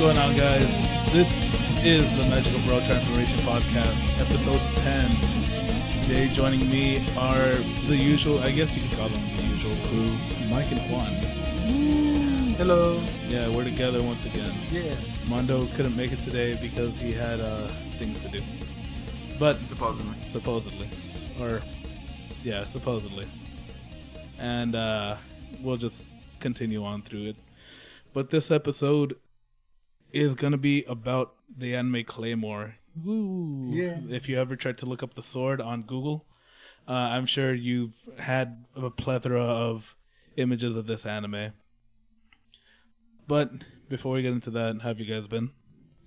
going on, guys? This is the Magical Bro Transformation Podcast, episode 10. Today, joining me are the usual, I guess you could call them the usual crew, Mike and Juan. Hello. Yeah, we're together once again. Yeah. Mondo couldn't make it today because he had things to do. But supposedly. And we'll just continue on through it. But this episode is going to be about the anime Claymore. Woo! Yeah. If you ever tried to look up the sword on Google, I'm sure you've had a plethora of images of this anime. But before we get into that, how have you guys been?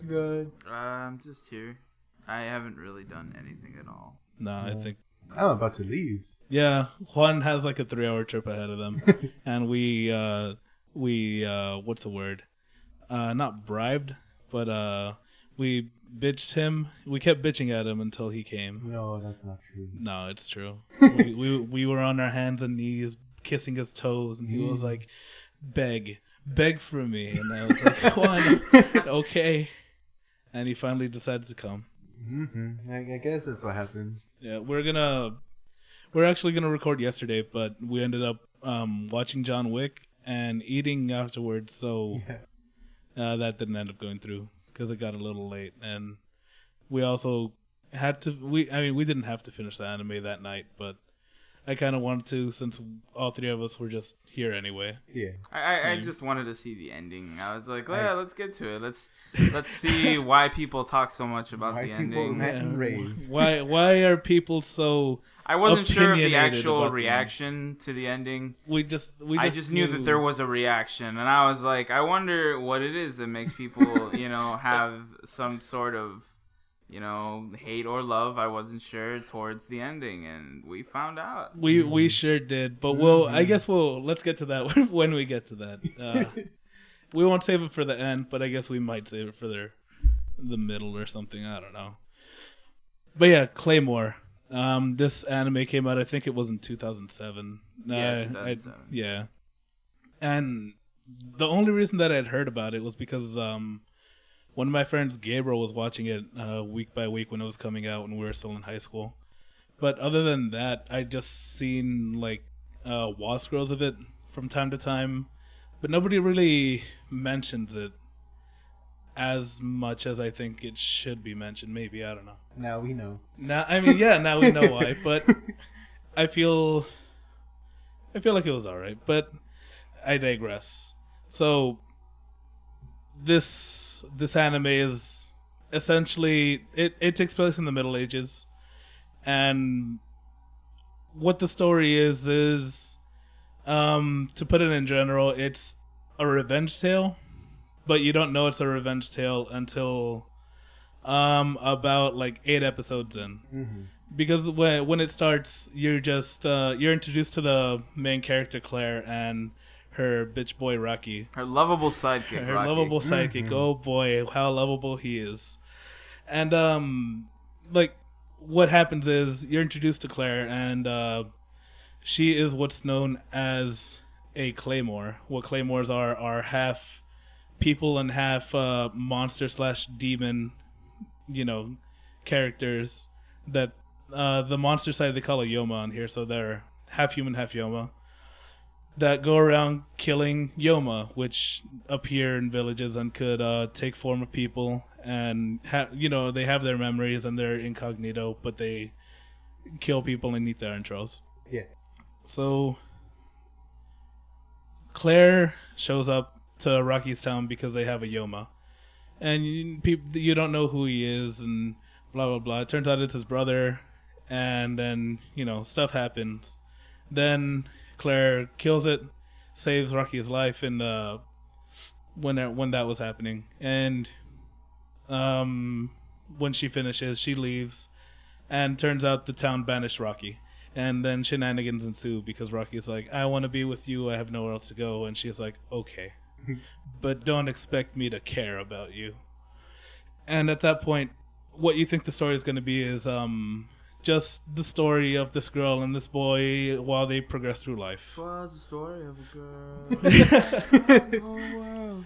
Good. I'm just here. I haven't really done anything at all. No, I think... I'm about to leave. Yeah, Juan has like a 3-hour trip ahead of them. And we what's the word? Not bribed, but we bitched him. We kept bitching at him until he came. No, that's not true. No, it's true. we were on our hands and knees, kissing his toes, and he was like, beg for me. And I was like, Juan, okay. And he finally decided to come. Mm-hmm. I guess that's what happened. Yeah, we're actually gonna record yesterday, but we ended up watching John Wick and eating afterwards, so that didn't end up going through because it got a little late, and we also had to. We didn't have to finish the anime that night, but I kind of wanted to since all three of us were just here anyway. Yeah, I just wanted to see the ending. I was like, yeah, let's get to it. Let's see why people talk so much about the ending. Why are people so? I wasn't sure of the actual reaction to the ending. We just knew that there was a reaction, and I was like, I wonder what it is that makes people, have some sort of, hate or love. I wasn't sure towards the ending, and we found out. We sure did, but let's get to that when we get to that. We won't save it for the end, but I guess we might save it for the middle or something. I don't know. But yeah, Claymore. This anime came out, I think it was in 2007. Yeah, 2007. Yeah. And the only reason that I'd heard about it was because one of my friends, Gabriel, was watching it week by week when it was coming out when we were still in high school. But other than that, I'd just seen like wall scrolls of it from time to time. But nobody really mentions it as much as I think it should be mentioned. Maybe, I don't know. Now we know. Now we know why. But I feel like it was alright. But I digress. So this anime is essentially it takes place in the Middle Ages, and what the story is to put it in general, it's a revenge tale. But you don't know it's a revenge tale until about like 8 episodes in. Mm-hmm. Because when it starts, you're just you're introduced to the main character Claire and her bitch boy Rocky. Her lovable sidekick. Mm-hmm. Oh boy, how lovable he is. And like what happens is you're introduced to Claire, and she is what's known as a Claymore. What Claymores are half people and half monster/demon, characters that the monster side they call a Yoma on here, so they're half human, half Yoma, that go around killing Yoma, which appear in villages and could take form of people, and they have their memories and they're incognito, but they kill people and eat their entrails. Yeah. So Claire shows up to Rocky's town because they have a Yoma, and you don't know who he is and blah blah blah. It turns out it's his brother, and then stuff happens. Then Claire kills it, saves Rocky's life, and when that was happening, and when she finishes, she leaves, and turns out the town banished Rocky. And then shenanigans ensue because Rocky's like, I want to be with you, I have nowhere else to go, and she's like, okay. But don't expect me to care about you. And at that point, what you think the story is going to be is just the story of this girl and this boy while they progress through life. Was the story of a girl. Oh, wow.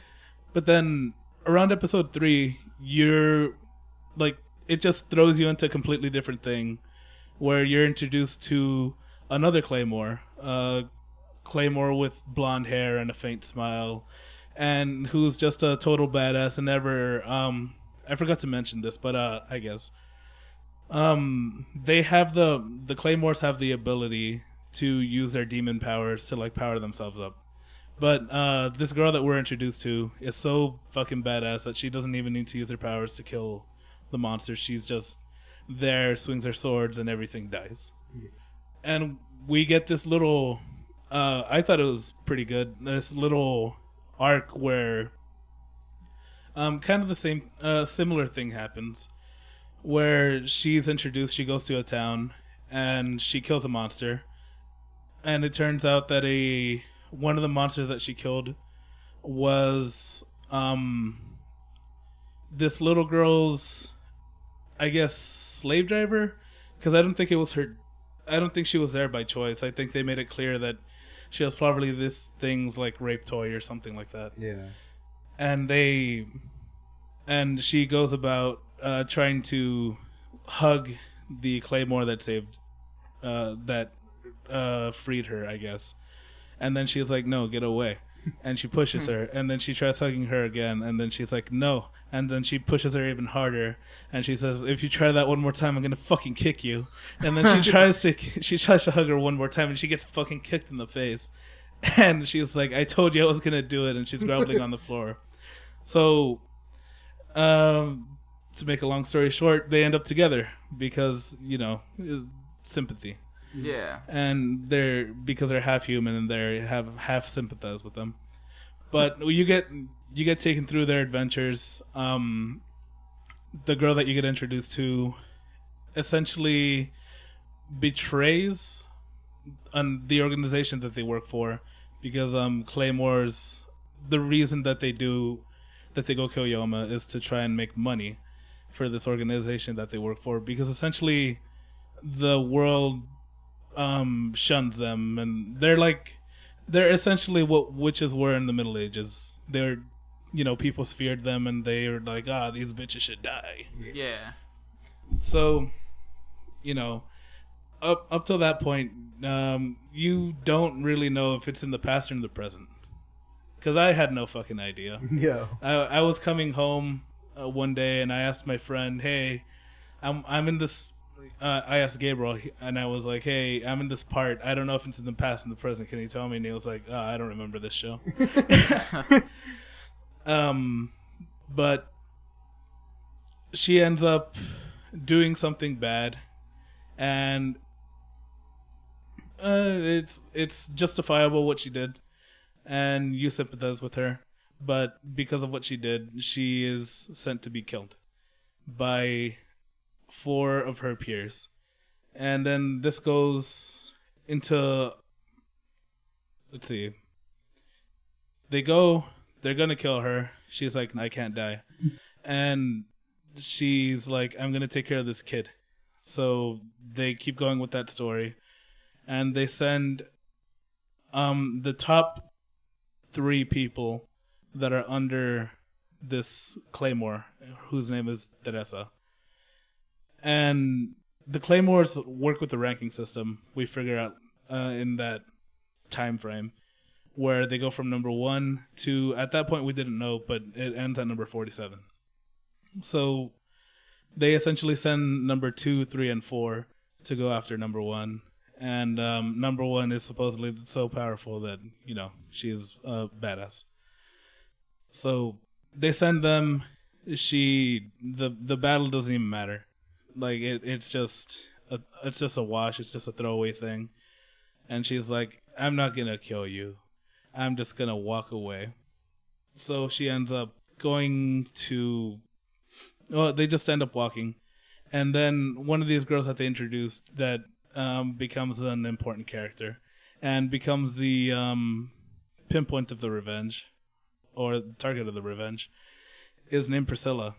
But then around episode 3, you're like, it just throws you into a completely different thing, where you're introduced to another Claymore, Claymore with blonde hair and a faint smile, and who's just a total badass and never. I forgot to mention this, but I guess they have the Claymores have the ability to use their demon powers to like power themselves up. But this girl that we're introduced to is so fucking badass that she doesn't even need to use her powers to kill the monster. She's just there, swings her swords, and everything dies. Yeah. And we get this little, I thought it was pretty good, this little arc where kind of the same, similar thing happens, where she's introduced, she goes to a town, and she kills a monster. And it turns out that one of the monsters that she killed was this little girl's, I guess, slave driver, because I don't think it was her. I don't think she was there by choice. I think they made it clear that she was probably this thing's like rape toy or something like that. Yeah. And she goes about trying to hug the Claymore that saved freed her, I guess. And then she's like, no, get away. And she pushes her. And then she tries hugging her again. And then she's like, no. And then she pushes her even harder. And she says, if you try that one more time, I'm going to fucking kick you. And then she tries to hug her one more time. And she gets fucking kicked in the face. And she's like, I told you I was going to do it. And she's groveling on the floor. So, to make a long story short, they end up together. Because, sympathy. Yeah. And because they're half human and they have half sympathize with them. But you get taken through their adventures. The girl that you get introduced to essentially betrays the organization that they work for, because Claymore's, the reason that they go kill Yoma is to try and make money for this organization that they work for, because essentially the world shuns them, and they're essentially what witches were in the Middle Ages. They're, people feared them, and they were like, these bitches should die. Yeah. So, up till that point, you don't really know if it's in the past or in the present, because I had no fucking idea. Yeah. I was coming home one day, and I asked my friend, hey, I'm in this. I asked Gabriel, and I was like, hey, I'm in this part. I don't know if it's in the past and the present. Can you tell me? And he was like, I don't remember this show. But she ends up doing something bad, and it's justifiable what she did, and you sympathize with her. But because of what she did, she is sent to be killed by 4 of her peers. And then this goes into, let's see, they're gonna kill her. She's like, I can't die. And she's like, I'm gonna take care of this kid. So they keep going with that story, and they send the top 3 people that are under this Claymore, whose name is Teresa. And the Claymores work with the ranking system. We figure out in that time frame, where they go from number 1 to, at that point we didn't know, but it ends at number 47. So they essentially send number 2, 3, and 4 to go after number 1. And number 1 is supposedly so powerful that, she's a badass. So they send them. The battle doesn't even matter. Like it's just a wash. It's just a throwaway thing. And she's like, I'm not gonna kill you. I'm just gonna walk away. So she ends up going to. Well, they just end up walking, and then one of these girls that they introduced that becomes an important character, and becomes the pinpoint of the revenge, or target of the revenge, is named Priscilla.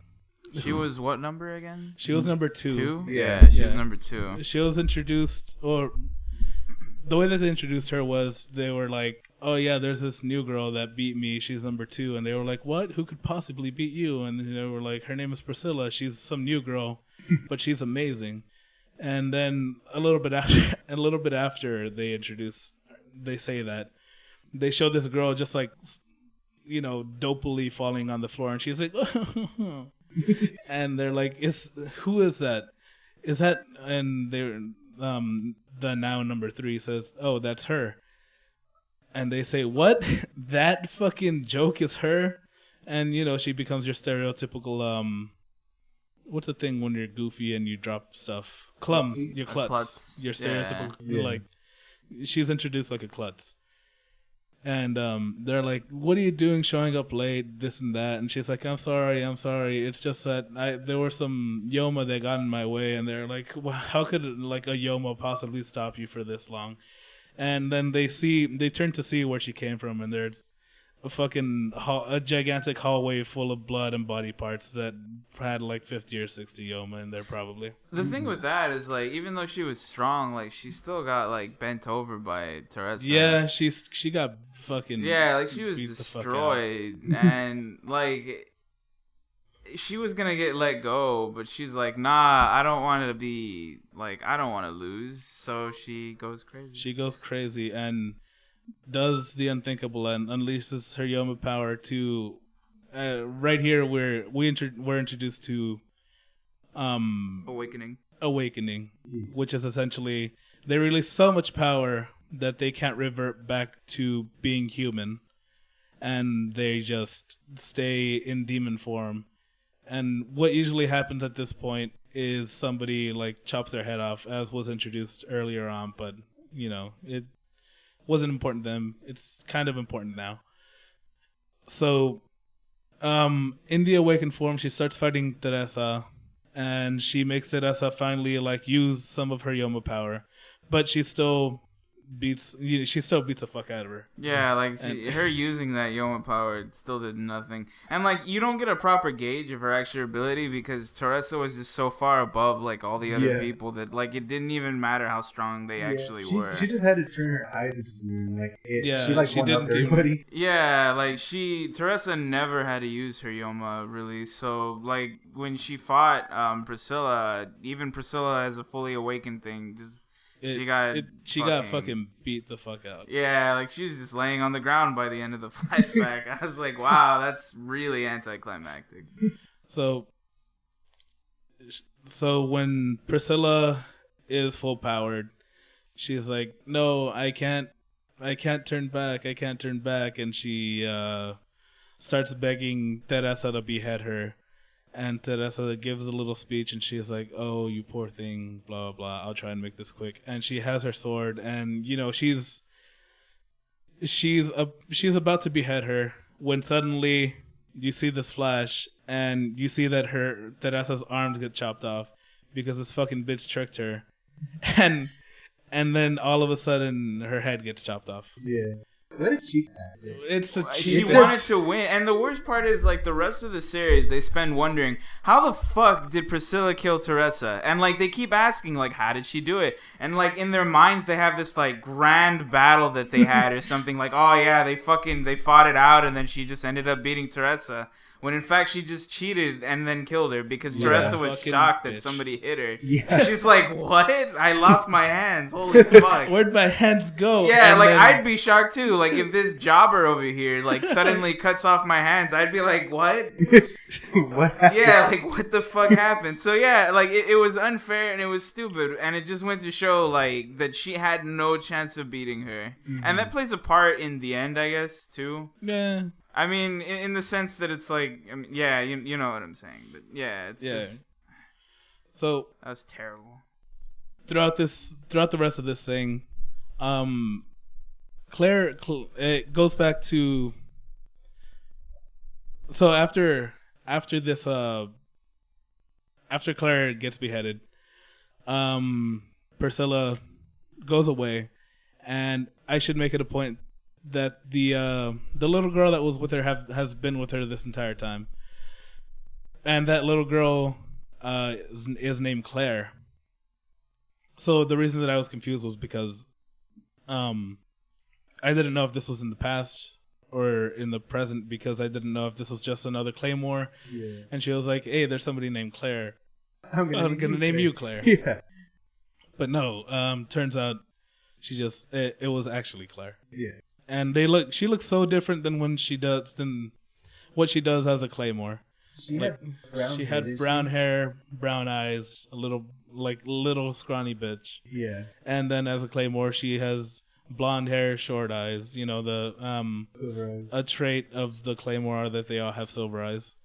She was what number again? She was number 2. 2? Yeah, she was number 2. She was introduced, or the way that they introduced her was they were like, oh yeah, there's this new girl that beat me. She's number 2. And they were like, what? Who could possibly beat you? And they were like, her name is Priscilla. She's some new girl, but she's amazing. And then a little bit after they say that, they show this girl just like, dopily falling on the floor, and she's like, and they're like, who is that? Is that? And they're the now number 3 says, oh, that's her. And they say, what? That fucking joke is her? And she becomes your stereotypical what's the thing when you're goofy and you drop stuff? Clumps. Your klutz. Your stereotypical like, she's introduced like a klutz. And they're like, what are you doing showing up late, this and that? And she's like, I'm sorry. It's just that there were some Yoma that got in my way. And they're like, well, how could like a Yoma possibly stop you for this long? And then they turn to see where she came from. And there's a gigantic hallway full of blood and body parts that had like 50 or 60 Yoma in there probably. The thing with that is, like, even though she was strong, like, she still got like bent over by Teresa. Yeah, she got fucking like she was destroyed, and like she was gonna get let go, but she's like, nah, I don't want to lose, so she goes crazy and does the unthinkable and unleashes her Yoma power to right here where we're introduced to awakening, which is essentially they release so much power that they can't revert back to being human, and they just stay in demon form. And what usually happens at this point is somebody like chops their head off, as was introduced earlier on, but it wasn't important then. It's kind of important now. So, in the awakened form, she starts fighting Teresa, and she makes Teresa finally like use some of her Yoma power, but she still beats the fuck out of her. Yeah, like her using that Yoma power still did nothing. And like you don't get a proper gauge of her actual ability because Teresa was just so far above like all the other people that like it didn't even matter how strong they actually were. She just had to turn her eyes into the moon. Like she won up everybody. Yeah, like Teresa never had to use her Yoma really. So like when she fought Priscilla, even Priscilla as a fully awakened thing, she got fucking beat the fuck out. Yeah, like she was just laying on the ground by the end of the flashback. I was like, wow, that's really anticlimactic. So when Priscilla is full powered, she's like, no, I can't turn back. And she starts begging Teresa to behead her. And Teresa gives a little speech, and she's like, "Oh, you poor thing, blah blah blah. I'll try and make this quick." And she has her sword, and she's about to behead her when suddenly you see this flash, and you see that Teresa's arms get chopped off because this fucking bitch tricked her, and then all of a sudden her head gets chopped off. Yeah. What a cheat tactic. It's a She cheat. wanted to win, and the worst part is like the rest of the series they spend wondering how the fuck did Priscilla kill Teresa, and like they keep asking like how did she do it, and like in their minds they have this like grand battle that they had or something like, oh yeah, they fought it out and then she just ended up beating Teresa. When in fact she just cheated and then killed her because Teresa was shocked that somebody hit her. Yeah. She's like, what? I lost my hands. Holy fuck. Where'd my hands go? Yeah, and like I'd be shocked too. Like if this jobber over here like suddenly cuts off my hands, I'd be like, what? What happened? Yeah, like what the fuck happened? So yeah, like it was unfair and it was stupid, and it just went to show like that she had no chance of beating her. Mm-hmm. And that plays a part in the end, I guess, too. Yeah. I mean, in the sense that it's like, I mean, yeah, you know what I'm saying, but yeah, it's just. So that was terrible. Throughout the rest of this thing, Claire, it goes back to. So after this, after Claire gets beheaded, Priscilla goes away, and I should make it a point that the little girl that was with her has been with her this entire time, and that little girl is named Claire. So the reason that I was confused was because I I didn't know if this was in the past or in the present because I didn't know if this was just another Claymore. Yeah. And she was like, "Hey, there's somebody named Claire. I'm gonna name you Claire." Yeah. But no, turns out it was actually Claire. Yeah. And she looks so different than what she does as a Claymore. She had brown hair, brown eyes, a little scrawny bitch. Yeah. And then as a Claymore, she has blonde hair, short eyes. The Silver eyes. a trait of the Claymore are that they all have silver eyes.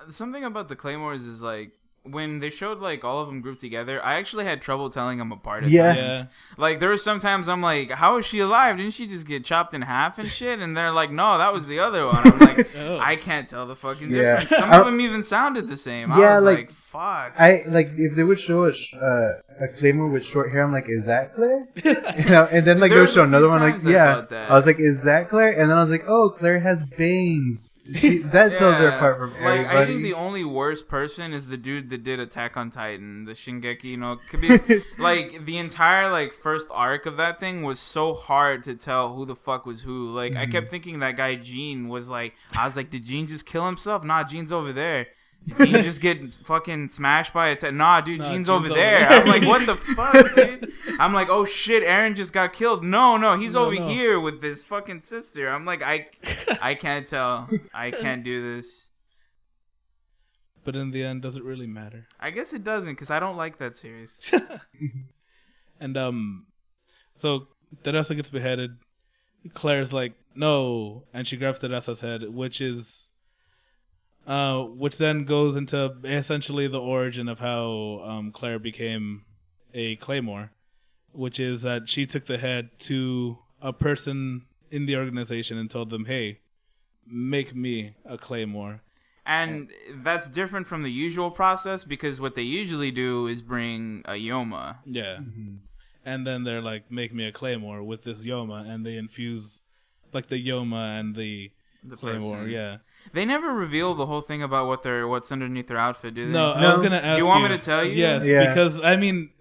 Something about the Claymores is like when they showed like all of them grouped together, I actually had trouble telling them apart at times. Like there was sometimes I'm like, how is she alive? Didn't she just get chopped in half and shit? And they're like, no, that was the other one. I'm like, I can't tell the fucking difference. Some of them even sounded the same. I was like fuck. I like if they would show a Claymore with short hair, I'm like, is that Claire? And then like they would show another one, like I was like, is that Claire? And then I was like, oh, Claire has bangs. That tells her apart from everybody. I think the only worst person is the dude that did Attack on Titan, the Shingeki. Could be like the entire like first arc of that thing was so hard to tell who the fuck was who. Like I kept thinking that guy Gene was like, I was like, did Gene just kill himself? Nah, Gene's over there. Did he just get fucking smashed by a Nah, dude, Gene's over there. I'm like, what the fuck, dude? I'm like, oh shit, Aaron just got killed. No, he's over here with his fucking sister. I'm like, I can't tell. I can't do this. But in the end, does it really matter? I guess it doesn't, because I don't like that series. And so Teresa gets beheaded. Claire's like, no, and she grabs Teresa's head, which then goes into essentially the origin of how Claire became a Claymore, which is that she took the head to a person in the organization and told them, hey, make me a Claymore. And that's different from the usual process because what they usually do is bring a Yoma. Yeah. Mm-hmm. And then they're like, make me a Claymore with this Yoma, and they infuse like the Yoma and the Claymore, person. Yeah. They never reveal the whole thing about what's underneath their outfit, do they? No, I was gonna ask. You want me to tell you? Yes, because I mean.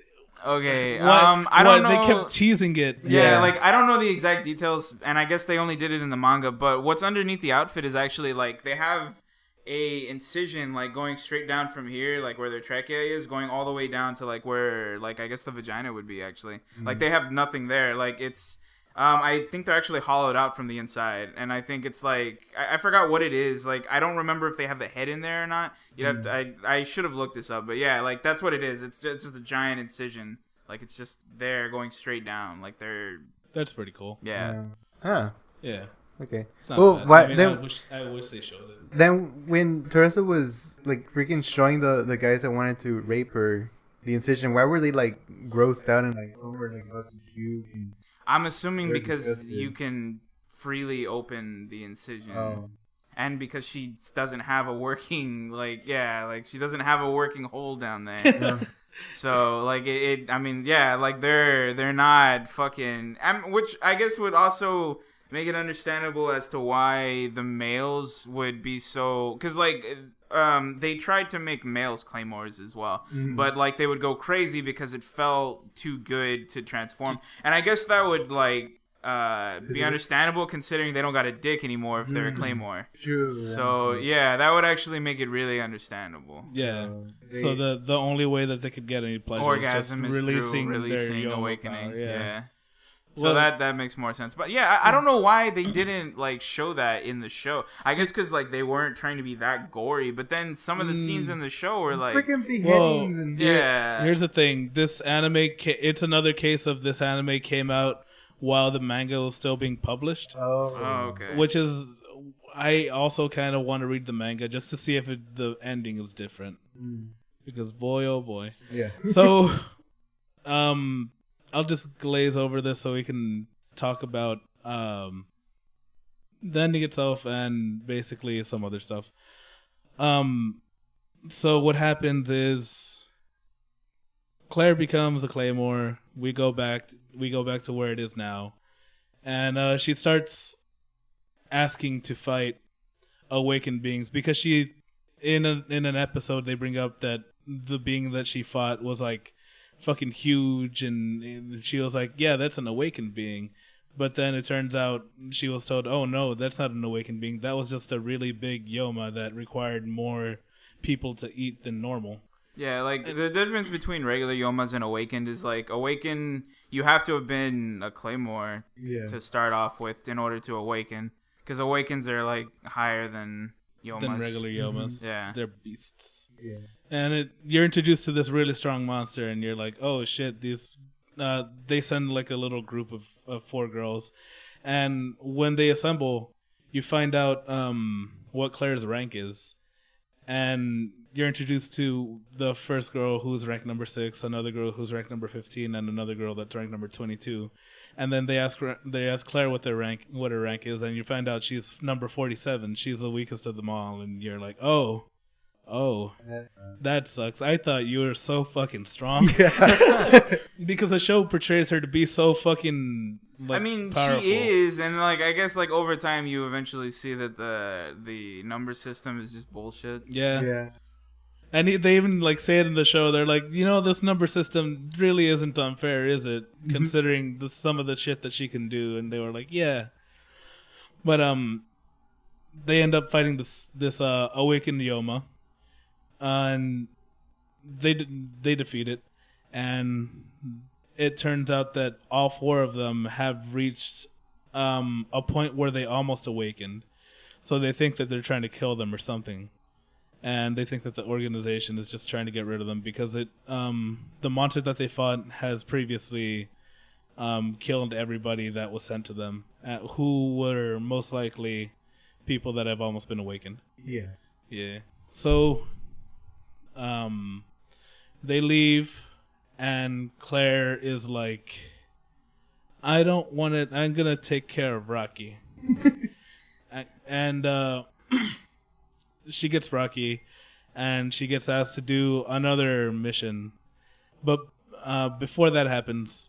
Okay. I don't know. They kept teasing it. Yeah, like I don't know the exact details, and I guess they only did it in the manga. But what's underneath the outfit is actually like they have a incision like going straight down from here, like where their trachea is, going all the way down to like where like I guess the vagina would be actually. Mm-hmm. Like they have nothing there. Like it's. I think they're actually hollowed out from the inside, and I think it's like I forgot what it is. Like I don't remember if they have the head in there or not. You'd have to. I should have looked this up, but yeah, like that's what it is. It's just a giant incision. Like it's just there going straight down. Like they're. That's pretty cool. Yeah. Huh. Yeah. Okay. It's not bad. I mean, I wish they showed it. Then when Teresa was like freaking showing the guys that wanted to rape her the incision, why were they like grossed out and like some were like about to puke? And I'm assuming because disgusted. You can freely open the incision, and because she doesn't have a working she doesn't have a working hole down there. Yeah. So like it I mean like they're not fucking, which I guess would also make it understandable as to why the males would be so, because like they tried to make males Claymores as well, but like they would go crazy because it felt too good to transform, and I guess that would like be understandable considering they don't got a dick anymore if they're a Claymore. True. So yeah, that would actually make it really understandable. Yeah. So the only way that they could get any pleasure is just releasing their awakening. Power. Yeah. So that makes more sense. But yeah, I don't know why they didn't like show that in the show. I guess because like they weren't trying to be that gory. But then some of the scenes in the show were like freaking beheadings and Here's the thing: this anime, it's another case of this anime came out while the manga was still being published. Oh, okay. Which is, I also kind of want to read the manga just to see if the ending is different. Because boy, oh boy. Yeah. So, I'll just glaze over this so we can talk about the ending itself and basically some other stuff. So what happens is Claire becomes a Claymore. We go back to where it is now, and she starts asking to fight awakened beings because she in an episode they bring up that the being that she fought was like fucking huge, and she was like, yeah, that's an awakened being, But then it turns out she was told, oh no, that's not an awakened being. That was just a really big Yoma that required more people to eat than normal. Yeah, like the difference between regular Yomas and awakened is like awakened, you have to have been a Claymore to start off with in order to awaken. Because awakens are like higher than Yomas. Than regular Yomas. Mm-hmm. Yeah. They're beasts. Yeah. And you're introduced to this really strong monster and you're like, oh shit, they send like a little group of 4 girls. And when they assemble, you find out what Claire's rank is. And you're introduced to the first girl who's ranked number 6, another girl who's ranked number 15, and another girl that's ranked number 22. And then they ask Claire what her rank is, and you find out she's number 47. She's the weakest of them all, and you're like, oh, that sucks. I thought you were so fucking strong. Because the show portrays her to be so fucking powerful. She is, and like I guess like over time you eventually see that the number system is just bullshit. Yeah. And they even like say it in the show. They're like, this number system really isn't unfair, is it? Considering some of the shit that she can do. And they were like, yeah. But they end up fighting this awakened Yoma, and they defeat it. And it turns out that all 4 of them have reached a point where they almost awakened. So they think that they're trying to kill them or something. And they think that the organization is just trying to get rid of them because the monster that they fought has previously killed everybody that was sent to them, who were most likely people that have almost been awakened. Yeah. So they leave, and Claire is like, I don't want it. I'm going to take care of Rocky. And she gets Rocky, and she gets asked to do another mission. But before that happens,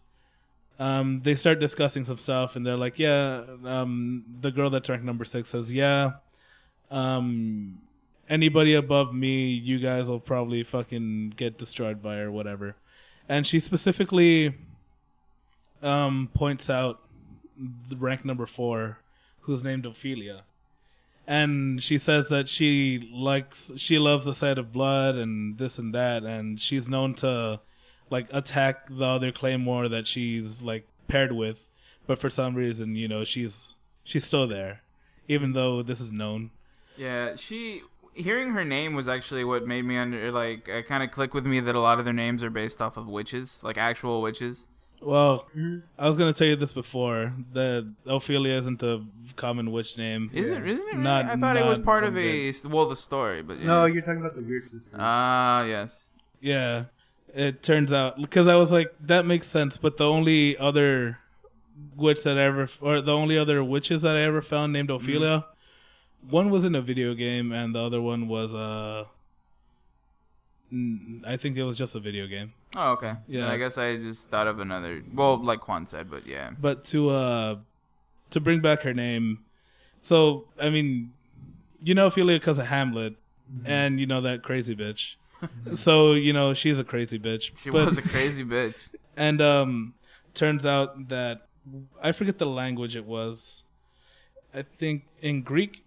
they start discussing some stuff, and they're like, the girl that's ranked number 6 says, anybody above me, you guys will probably fucking get destroyed by or whatever. And she specifically points out the rank number 4, who's named Ophelia. And she says that she loves the sight of blood and this and that, and she's known to like attack the other Claymore that she's like paired with, but for some reason, she's still there, even though this is known. Yeah, hearing her name was actually what made me kind of click with me that a lot of their names are based off of witches, like actual witches. Well, I was gonna tell you this before, that Ophelia isn't a common witch name. Isn't it? Really? I thought it was part of the story, but yeah. No, you're talking about the weird sisters. Yes. Yeah, it turns out, because I was like, that makes sense, but the only other witches that I ever found named Ophelia, one was in a video game, and the other one was I think it was just a video game. Oh, okay. Yeah, then I guess I just thought of another. Well, like Juan said, but yeah. But to bring back her name, so I mean, Ophelia because of Hamlet, and that crazy bitch. So she's a crazy bitch. She was a crazy bitch. And turns out that I forget the language it was. I think in Greek,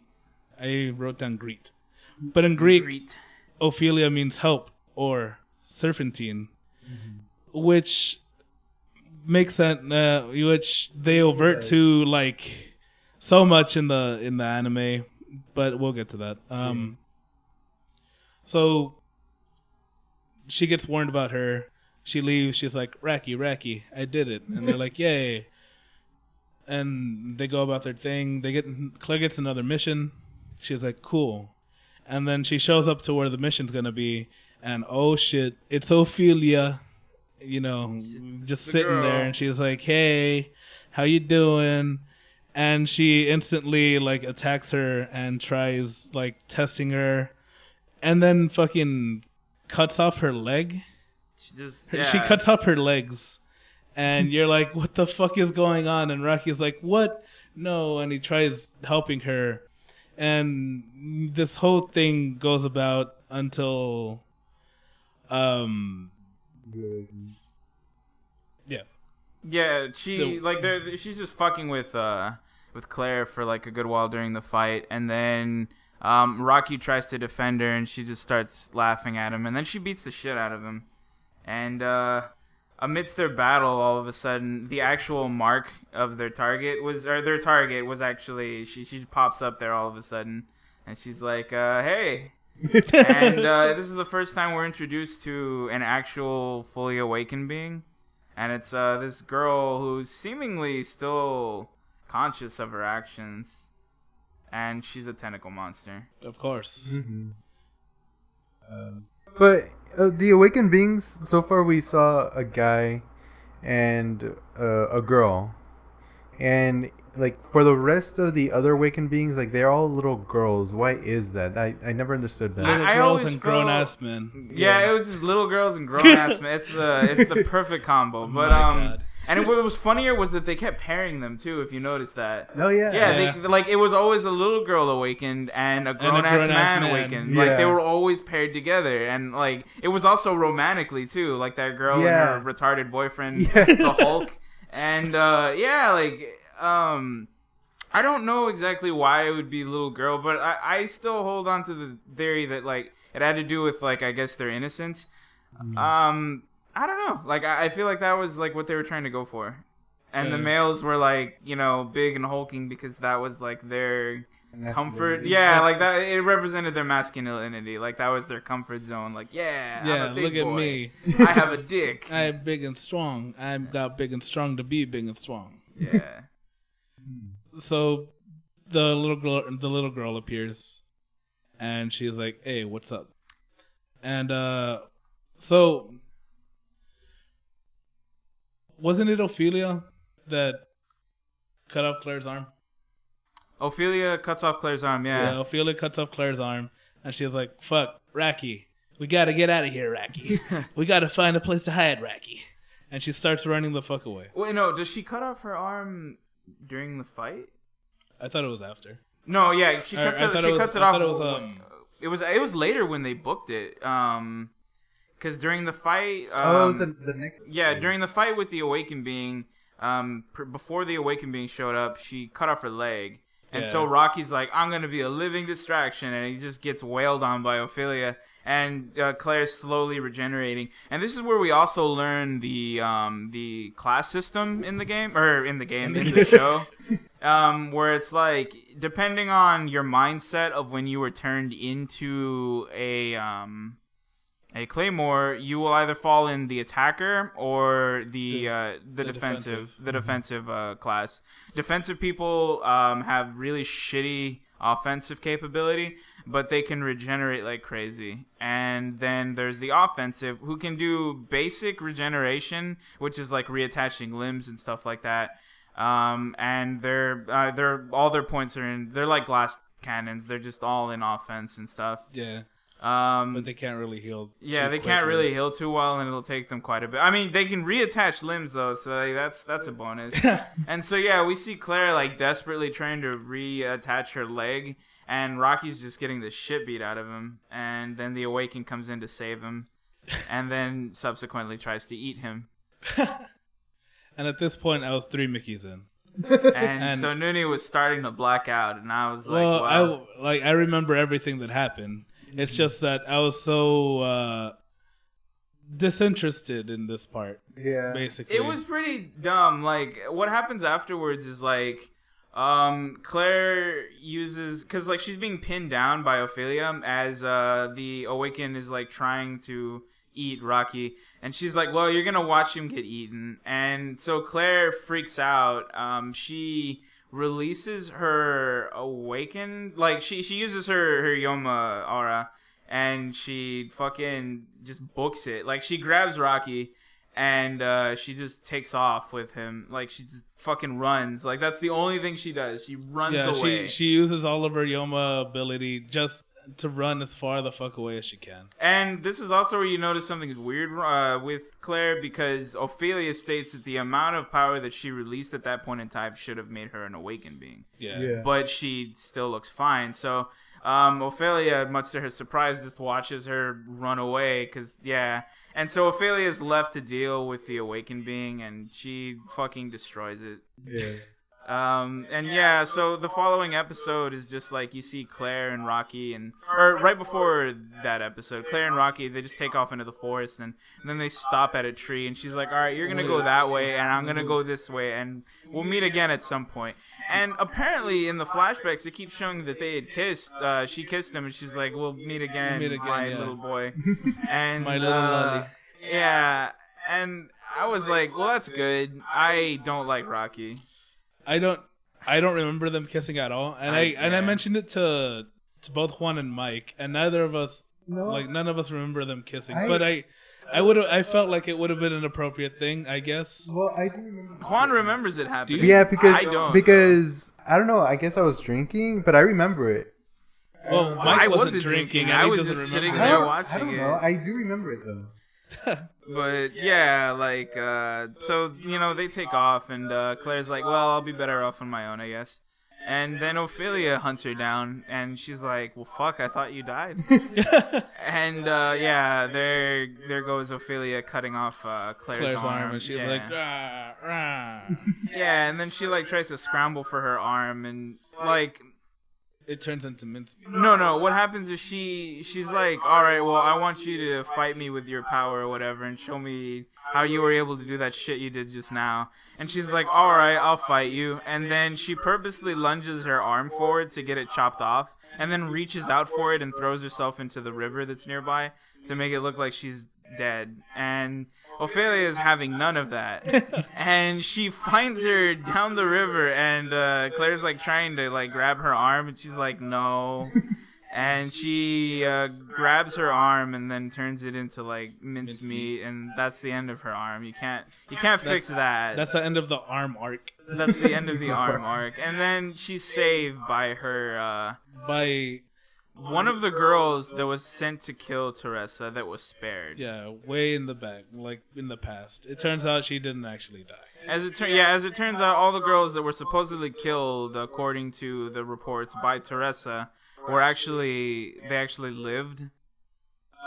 I wrote down Greet, but in Greek, Ophelia means help or serpentine, which makes sense. Which they overt to like so much in the anime, but we'll get to that. So she gets warned about her. She leaves. She's like, Racky, I did it, and they're like, yay. And they go about their thing. Claire gets another mission. She's like, cool. And then she shows up to where the mission's gonna be, and oh shit, it's Ophelia, just sitting there, and she's like, "Hey, how you doing?" And she instantly like attacks her and tries like testing her, and then fucking cuts off her leg. She cuts off her legs, and you're like, "What the fuck is going on?" And Rocky's like, "What? No!" And he tries helping her. And this whole thing goes about until, Yeah, she's just fucking with Claire for like a good while during the fight, and then Rocky tries to defend her, and she just starts laughing at him, and then she beats the shit out of him, and amidst their battle, all of a sudden, the actual mark of their target was actually she pops up there all of a sudden, and she's like, "Hey." And this is the first time we're introduced to an actual fully awakened being, and it's this girl who's seemingly still conscious of her actions, and she's a tentacle monster. Of course. Mm-hmm. But the awakened beings, so far we saw a guy and a girl, and like for the rest of the other awakened beings, like they're all little girls. Why is that? I never understood that. Little girls and grown ass men. Yeah, it was just little girls and grown ass men. It's the perfect combo. But God. And what was funnier was that they kept pairing them too. If you noticed that. Oh yeah. Yeah. They, it was always a little girl awakened and a grown ass man awakened. Yeah. Like they were always paired together, and like it was also romantically too. Like that girl and her retarded boyfriend, the Hulk, and I don't know exactly why it would be little girl, but I still hold on to the theory that like it had to do with like I guess their innocence. I don't know. Like I feel like that was like what they were trying to go for, and the males were like big and hulking because that was like their comfort. Yeah, like that it represented their masculinity. Like that was their comfort zone. Like I'm a big look boy. at me. I have a dick. I'm big and strong. I'm got big and strong to be big and strong. Yeah. So the little girl appears, and she's like, "Hey, what's up?" And so wasn't it Ophelia that cut off Claire's arm? Ophelia cuts off Claire's arm. Yeah, Ophelia cuts off Claire's arm, and she's like, "Fuck, Racky, we gotta get out of here, Racky. We gotta find a place to hide, Racky." And she starts running the fuck away. Wait, no, does she cut off her arm during the fight? I thought it was after. No, yeah, she cuts it off. It was later when they booked it. Because during the fight, it was the next. Yeah, during the fight with the awakened being, before the awakened being showed up, she cut off her leg, and so Rocky's like, "I'm gonna be a living distraction," and he just gets wailed on by Ophelia, and Claire's slowly regenerating. And this is where we also learn the class system in the game, in the show. Where it's like, depending on your mindset of when you were turned into a Claymore, you will either fall in the attacker or the defensive class. Defensive people have really shitty offensive capability, but they can regenerate like crazy. And then there's the offensive, who can do basic regeneration, which is like reattaching limbs and stuff like that. And they're all their points are in. They're like glass cannons. They're just all in offense and stuff. Yeah. But they can't really heal. Yeah, they can't really heal too well, and it'll take them quite a bit. I mean, they can reattach limbs though, so like, that's a bonus. And so yeah, we see Claire like desperately trying to reattach her leg, and Rocky's just getting the shit beat out of him. And then the Awakened comes in to save him, and then subsequently tries to eat him. And at this point, I was 3 Mickeys in. And so Nuny was starting to black out, and I was like, well, wow. I remember everything that happened. It's just that I was so disinterested in this part. Yeah, basically, it was pretty dumb. Like, what happens afterwards is like, Claire uses, because like she's being pinned down by Ophelia as the Awakened is like trying to eat Rocky, and she's like, well, you're gonna watch him get eaten. And so Claire freaks out. She releases her Awakened, like she uses her Yoma aura, and she fucking just books it. Like, she grabs Rocky and she just takes off with him. Like, she just fucking runs. Like, that's the only thing she does. She runs away. She uses all of her Yoma ability just to run as far the fuck away as she can. And this is also where you notice something weird with Claire, because Ophelia states that the amount of power that she released at that point in time should have made her an awakened being. Yeah. But she still looks fine. So Ophelia, much to her surprise, just watches her run away. And so Ophelia is left to deal with the awakened being, and she fucking destroys it. Yeah. So the following episode is just like you see Claire and Rocky, or right before that episode, Claire and Rocky, they just take off into the forest, and then they stop at a tree, and she's like, all right, you're going to go that way, and I'm going to go this way, and we'll meet again at some point. And apparently in the flashbacks, it keeps showing that they had kissed. She kissed him, and she's like, we'll meet again, little boy. And my little lolly. Yeah, and I was like, well, that's good. I don't like Rocky. I don't remember them kissing at all, and I mentioned it to both Juan and Mike, and none of us remember them kissing. But I felt like it would have been an appropriate thing, I guess. Well, I do remember. Juan remembers it happening. Yeah, because I don't. Because I don't know. I guess I was drinking, but I remember it. Well, Mike wasn't drinking. I was just sitting there watching it. I don't know. I do remember it though. But yeah, so they take off, and Claire's like, well, I'll be better off on my own, I guess. And then Ophelia hunts her down, and she's like, well, fuck, I thought you died. And there goes Ophelia cutting off Claire's arm, and she's like, rah, rah. Yeah, and then she tries to scramble for her arm, and it turns into mincemeat. No. What happens is she's like, all right, well, I want you to fight me with your power or whatever, and show me how you were able to do that shit you did just now. And she's like, all right, I'll fight you. And then she purposely lunges her arm forward to get it chopped off, and then reaches out for it and throws herself into the river that's nearby to make it look like she's dead. And Ophelia is having none of that. And she finds her down the river, and Claire's trying to grab her arm, and she's like, no. And she grabs her arm and then turns it into mincemeat, and that's the end of her arm. You can't fix that. That's the end of the arm arc. That's the end of the arm arc. And then she's saved by her by one of the girls that was sent to kill Teresa that was spared. Yeah, way in the back, in the past. It turns out she didn't actually die. As it turns out, all the girls that were supposedly killed, according to the reports by Teresa, were actually lived.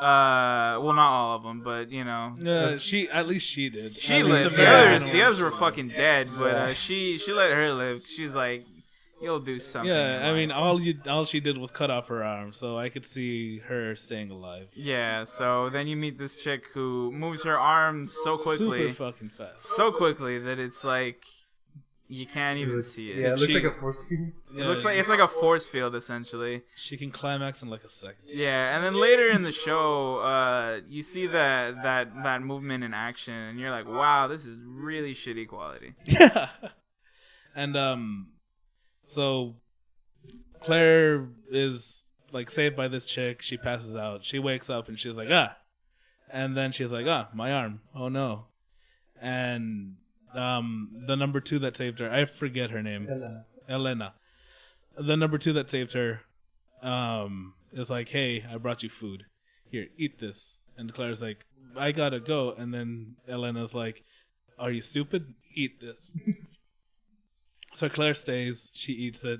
Well, not all of them, but at least she did. She lived. The others were fucking dead, but she let her live. She's like, you'll do something. Yeah, I mean, all she did was cut off her arm, so I could see her staying alive. Yeah, so then you meet this chick who moves her arm so quickly. Super fucking fast. So quickly that it's like you can't even see it. Yeah, it looks like a force field. It looks like it's like a force field, essentially. She can climax in a second. Yeah, and then later in the show, you see that movement in action, and you're like, wow, this is really shitty quality. Yeah. And so Claire is saved by this chick. She passes out. She wakes up and she's like, ah. And then she's like, ah, my arm. Oh no. And the number 2 that saved her, I forget her name. Elena. The number 2 that saved her is like, hey, I brought you food. Here, eat this. And Claire's like, I gotta go. And then Elena's like, are you stupid? Eat this. So Claire stays, she eats it,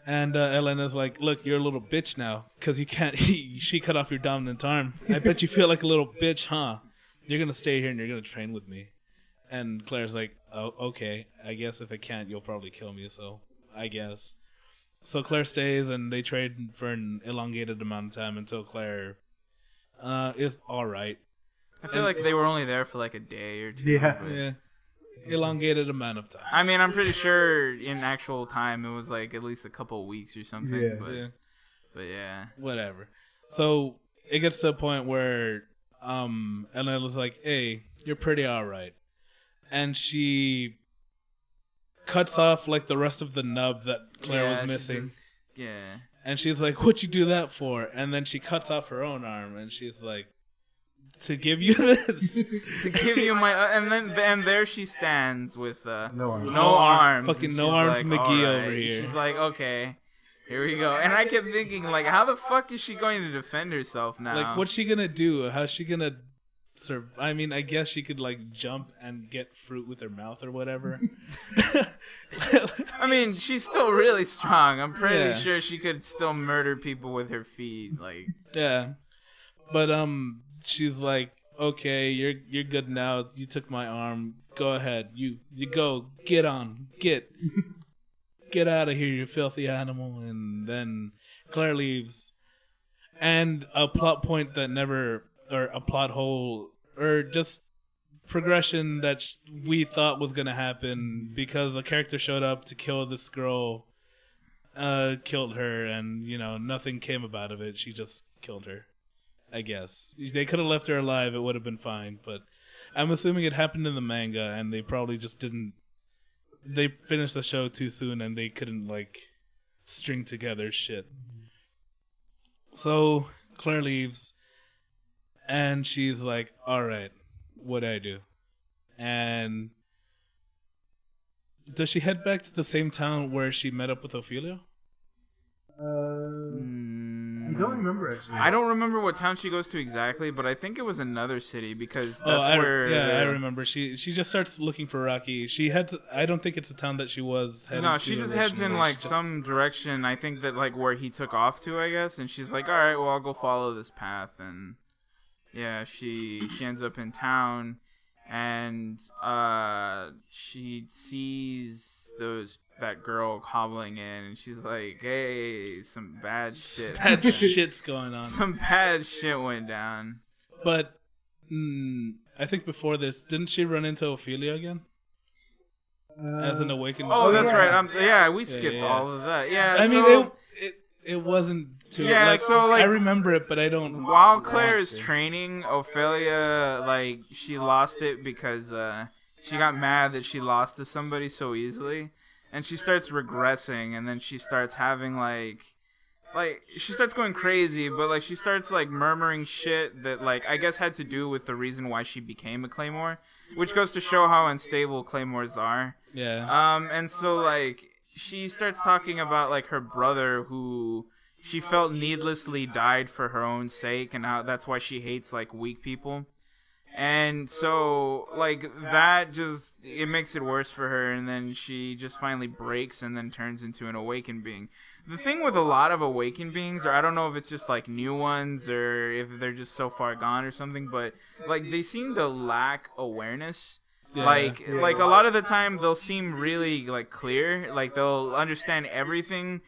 and Elena's like, look, you're a little bitch now, because you can't eat. She cut off your dominant arm. I bet you feel like a little bitch, huh? You're going to stay here and you're going to train with me. And Claire's like, oh, okay, I guess if I can't, you'll probably kill me, so I guess. So Claire stays, and they trade for an elongated amount of time until Claire is all right. I feel like they were only there for a day or 2. Yeah. Elongated amount of time. I mean, I'm pretty sure in actual time it was at least a couple of weeks or something. Yeah. But yeah. Whatever. So it gets to a point where Elena's like, hey, you're pretty alright. And she cuts off the rest of the nub that Claire was missing. And she's like, what'd you do that for? And then she cuts off her own arm, and she's like, to give you this. To give you my... and there she stands with no arms. Fucking no arms McGee over here. She's like, okay, here we go. And I kept thinking, how the fuck is she going to defend herself now? What's she gonna do? How's she gonna I mean, I guess she could like jump and get fruit with her mouth or whatever. I mean, she's still really strong. I'm pretty sure she could still murder people with her feet. Like, yeah, but she's like, okay, you're good now. You took my arm. Go ahead. You go. Get on. Get out of here, you filthy animal. And then Claire leaves. And a plot point that never, or a plot hole, or just progression that we thought was going to happen because a character showed up to kill this girl, killed her, and, nothing came about of it. She just killed her, I guess. They could have left her alive. It would have been fine, but I'm assuming it happened in the manga, and they probably just didn't, they finished the show too soon, and they couldn't, string together shit. So Claire leaves, and she's like, all right, what'd I do? And does she head back to the same town where she met up with Ophelia? I don't remember, actually. I don't remember what town she goes to exactly, but I think it was another city because that's where... Yeah, I remember. She just starts looking for Rocky. I don't think it's a town that she was heading to. No, she just heads in, some direction, I think that, where he took off to, I guess, and she's like, all right, well, I'll go follow this path, and, yeah, she ends up in town, and she sees that girl hobbling in, and she's like, hey, some bad shit. Bad shit's going on. Some bad shit went down. But I think before this, didn't she run into Ophelia again? As an awakened. Oh, that's right. We skipped all of that. Yeah, I mean, it wasn't too... Yeah, I remember it, but I don't... While Claire is training, Ophelia, she lost it because she got mad that she lost to somebody so easily. And she starts regressing, and then she starts having, she starts going crazy, but, she starts, murmuring shit that, I guess had to do with the reason why she became a Claymore, which goes to show how unstable Claymores are. Yeah. And so, she starts talking about, her brother who she felt needlessly died for her own sake, and how that's why she hates, weak people. And so, that just, it makes it worse for her, and then she just finally breaks and then turns into an awakened being. The thing with a lot of awakened beings, or I don't know if it's just, new ones, or if they're just so far gone or something, but, they seem to lack awareness. Yeah. Like, a lot of the time, they'll seem really, clear. They'll understand everything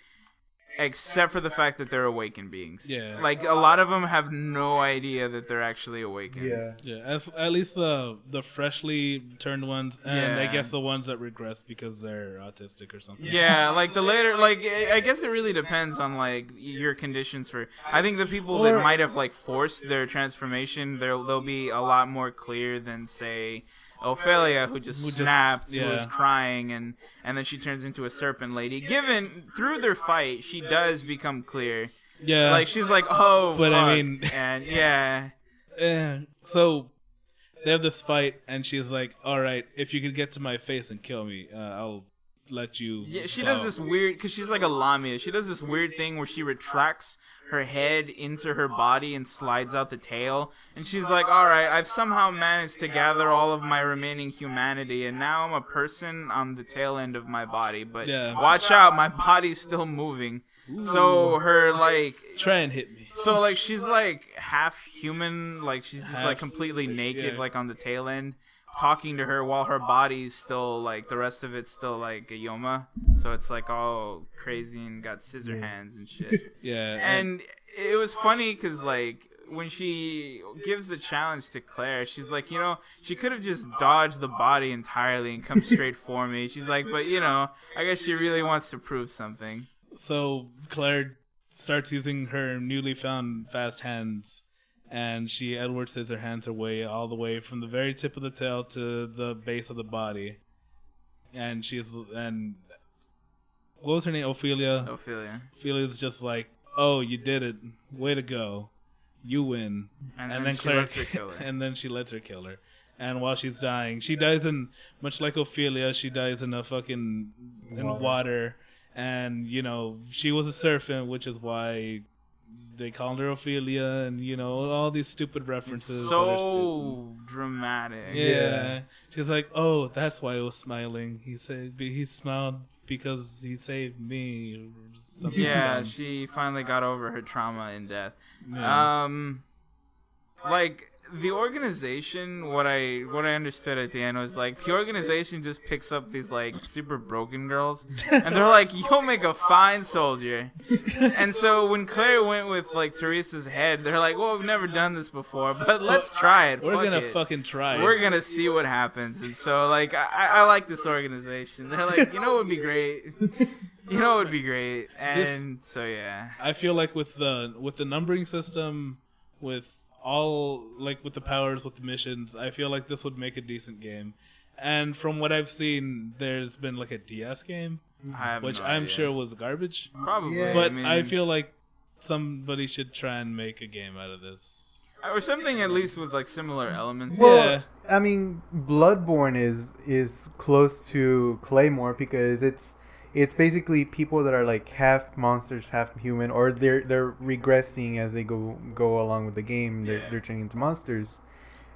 except for the fact that they're awakened beings. Yeah. A lot of them have no idea that they're actually awakened. Yeah. Yeah. At least the freshly turned ones, and I guess the ones that regress because they're autistic or something. Yeah, the later, I guess it really depends on, your conditions for... I think the people that might have, forced their transformation, they'll be a lot more clear than, say... Ophelia, who snapped, who was crying, and then she turns into a serpent lady. Through their fight, she does become clear. Yeah. She's like, oh, but fuck. I mean... And, yeah. So, they have this fight, and she's like, all right, if you could get to my face and kill me, I'll let you... Yeah, she does this weird... Because she's like a lamia. She does this weird thing where she retracts her head into her body and slides out the tail, and she's like, all right, I've somehow managed to gather all of my remaining humanity, and now I'm a person on the tail end of my body, but watch out, my body's still moving. Ooh. So her try and hit me. So she's half human, she's just completely naked, on the tail end, talking to her while her body's still the rest of it's still a Yoma, so it's all crazy and got scissor hands and shit. Yeah. And it was funny because when she gives the challenge to Claire, she's like, she could have just dodged the body entirely and come straight for me. She's like, but I guess she really wants to prove something. So Claire starts using her newly found fast hands, and she Edward Scissorhands her way all the way from the very tip of the tail to the base of the body. And what was her name? Ophelia. Ophelia's just like, oh, you did it. Way to go. You win. And then Claire lets her kill her. And then she lets her kill her. And while she's dying, she dies much like Ophelia, she dies in water. And, she was a serpent, which is why they called her Ophelia, and all these stupid references. It's so dramatic. Yeah. She's like, oh, that's why I was smiling. He smiled because he saved me. Or something yeah, dumb. she finally got over her trauma in death. Yeah. Like the organization, what I understood at the end was like the organization just picks up these like super broken girls, and they're like, "You'll make a fine soldier." And so when Claire went with like Teresa's head, they're like, "Well, we've never done this before, but let's try it. We're gonna fucking try it. We're gonna see what happens." And so like I like this organization. They're like, what would be great? It would be great. And so yeah, I feel like with the numbering system, with all like with the powers, with the missions, I feel like this would make a decent game. And from what I've seen, there's been like a DS game, which I'm sure was garbage. Probably, Yeah. But I feel like somebody should try and make a game out of this, or something at least with like similar elements. Well, yeah. I mean, Bloodborne is close to Claymore because it's basically people that are like half monsters, half human, or they're regressing as they go along with the game. They're turning into monsters.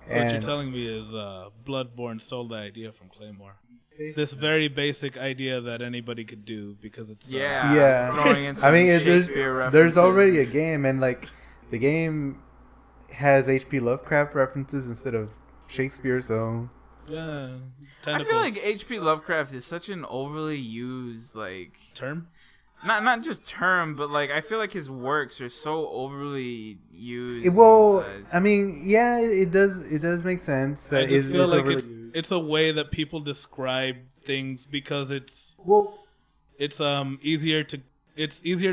So what you're telling me is Bloodborne stole the idea from Claymore. This very basic idea that anybody could do because it's throwing in some I mean, Shakespeare there's references. already a game, and like the game has H.P. Lovecraft references instead of Shakespeare, so. Yeah, I feel like H.P. Lovecraft is such an overly used like term. Not just term, but like I feel like his works are so overly used. I mean, yeah, it does make sense. I just feel like it's a way that people describe things because it's easier to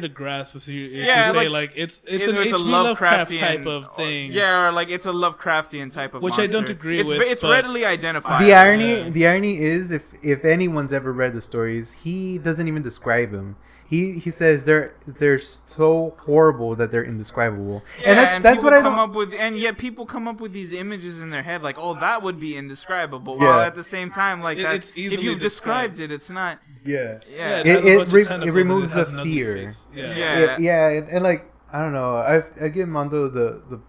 grasp if you say like it's an H.P. Lovecraft type of thing. Or like it's a Lovecraftian type of which monster. I don't agree with. It's readily identifiable. The irony is if anyone's ever read the stories, he doesn't even describe them. He says they're so horrible that they're indescribable. Yeah, and that's what I come up with, and yet people come up with these images in their head like, oh, that would be indescribable. Yeah. While at the same time, like it's if you've described it, it's not. Yeah. Yeah. It removes the fear. Yeah. And like I don't know. I give Mondo the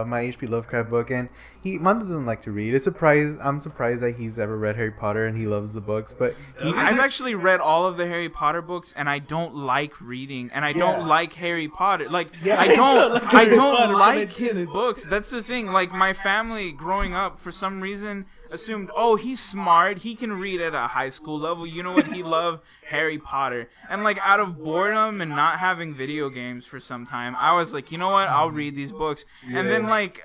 my H.P. Lovecraft book, and Mondo doesn't like to read. I'm surprised that he's ever read Harry Potter, and he loves the books. But I've actually read all of the Harry Potter books, and I don't like reading, and I don't like Harry Potter. Like I don't like his books. That's the thing. Like my family growing up, for some reason, assumed, oh, he's smart. He can read at a high school level. You know what? He loved Harry Potter. And like out of boredom and not having video games for some time, I was like, you know what? I'll read these books. Yeah. And then like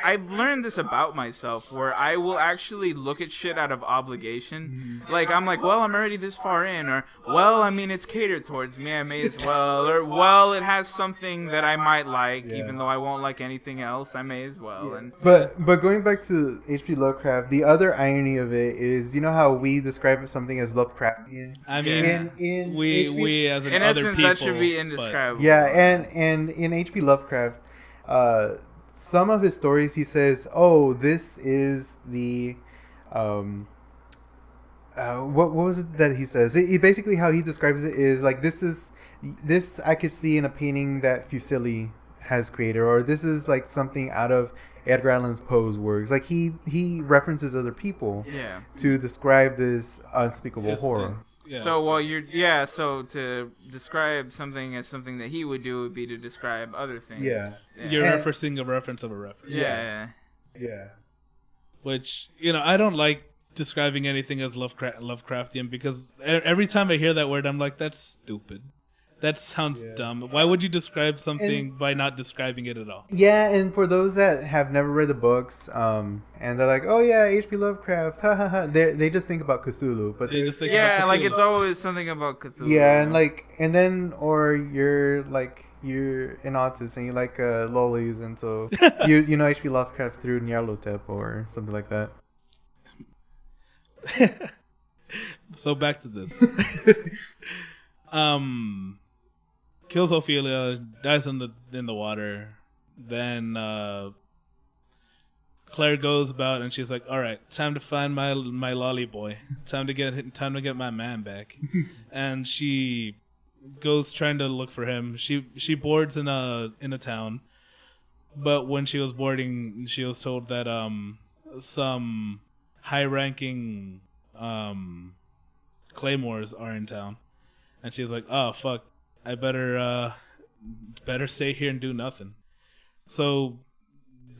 I've learned this about myself where I will actually look at shit out of obligation. Like I'm like, well, I'm already this far in, or well, I mean, it's catered towards me, I may as well, or well, it has something that I might like, even though I won't like anything else, I may as well. Yeah. And but going back to H.P. Lovecraft, the other irony of it is, you know how we describe something as Lovecraftian. I mean, in we as in other essence, people, that should be indescribable. Yeah, and in H.P. Lovecraft, some of his stories, he says, "Oh, this is the, what was it that he says? He basically how he describes it is like this I could see in a painting that Fuseli has created, or this is like something out of Edgar Allan Poe's works. Like he references other people, to describe this unspeakable horror. Yeah. So so to describe something as something that he would do would be to describe other things. Yeah. You're referencing a reference of a reference. Yeah. Which, I don't like describing anything as Lovecraftian because every time I hear that word, I'm like, that's stupid. That sounds dumb. Why would you describe something by not describing it at all? Yeah, and for those that have never read the books, and they're like, "Oh yeah, H.P. Lovecraft," ha ha ha. They just think about Cthulhu, but they just think about Cthulhu. Like it's always something about Cthulhu. Yeah, or you're an autist and you like lollies, and so you know H.P. Lovecraft through Nyarlathotep or something like that. So back to this. Kills Ophelia, dies in the water. Then Claire goes about and she's like, "All right, time to find my lolly boy. Time to get my man back." And she goes trying to look for him. She boards in a town, but when she was boarding, she was told that some high-ranking Claymores are in town, and she's like, "Oh fuck, I better stay here and do nothing." So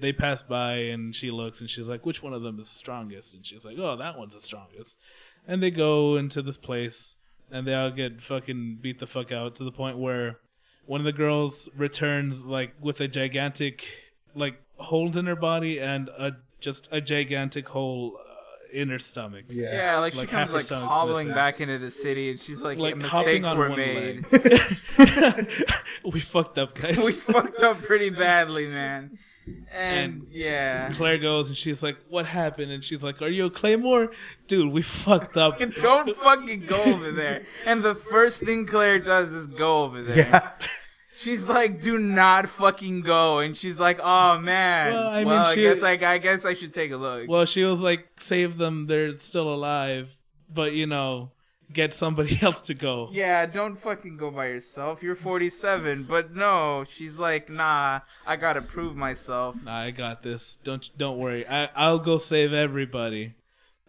they pass by, and she looks, and she's like, "Which one of them is the strongest?" And she's like, "Oh, that one's the strongest." And they go into this place, and they all get fucking beat the fuck out to the point where one of the girls returns like with a gigantic like hole in her body and just a gigantic hole in her stomach. Yeah, like she comes like hobbling back into the city, and she's like mistakes were made. We fucked up, guys. We fucked up pretty badly, man. And yeah, Claire goes and she's like, "What happened?" And she's like, "Are you a Claymore?" Dude, we fucked up. Don't fucking go over there. And the first thing Claire does is go over there. Yeah. She's like, "Do not fucking go." And she's like, "Oh man. Well, I guess I should take a look." Well, she was like, "Save them. They're still alive. But get somebody else to go." Yeah, don't fucking go by yourself. You're 47. But no, she's like, "Nah, I gotta prove myself." Nah, I got this. Don't worry. I'll go save everybody.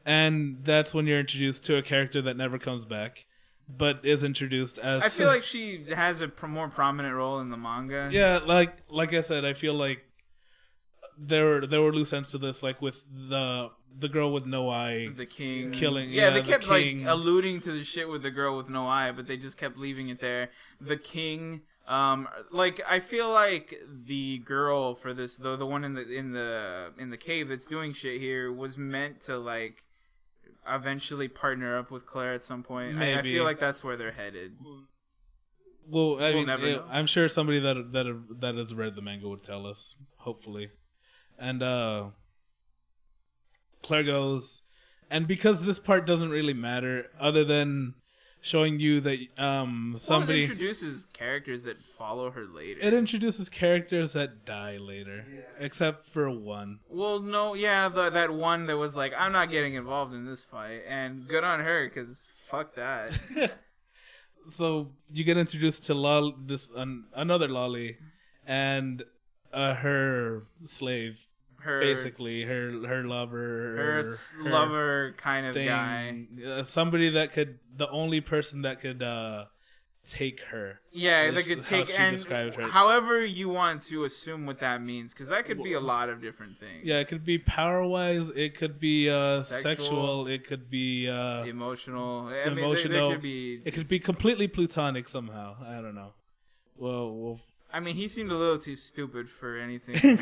And that's when you're introduced to a character that never comes back, but is introduced as... I feel like she has a more prominent role in the manga. Yeah, like I said, I feel like there were loose ends to this, like with the girl with no eye, the king killing. Yeah, they kept like alluding to the shit with the girl with no eye, but they just kept leaving it there. The king, like I feel like the girl for this, though, the one in the cave that's doing shit here was meant to like eventually partner up with Claire at some point. I feel like that's where they're headed. Well, I'm sure somebody that has read the manga would tell us, hopefully. And Claire goes, and because this part doesn't really matter, other than showing you that somebody... it introduces characters that follow her later. It introduces characters that die later, except for one. Well, no, yeah, that one that was like, "I'm not getting involved in this fight," and good on her, because fuck that. So you get introduced to another Lolly, and her slave, basically her lover, her lover kind of thing, guy, somebody that could, the only person that could take her. Yeah, they could take, and however you want to assume what that means, because that could be a lot of different things. Yeah, it could be power-wise, it could be sexual, it could be emotional. It could be completely platonic somehow. I don't know. Well, I mean, he seemed a little too stupid for anything.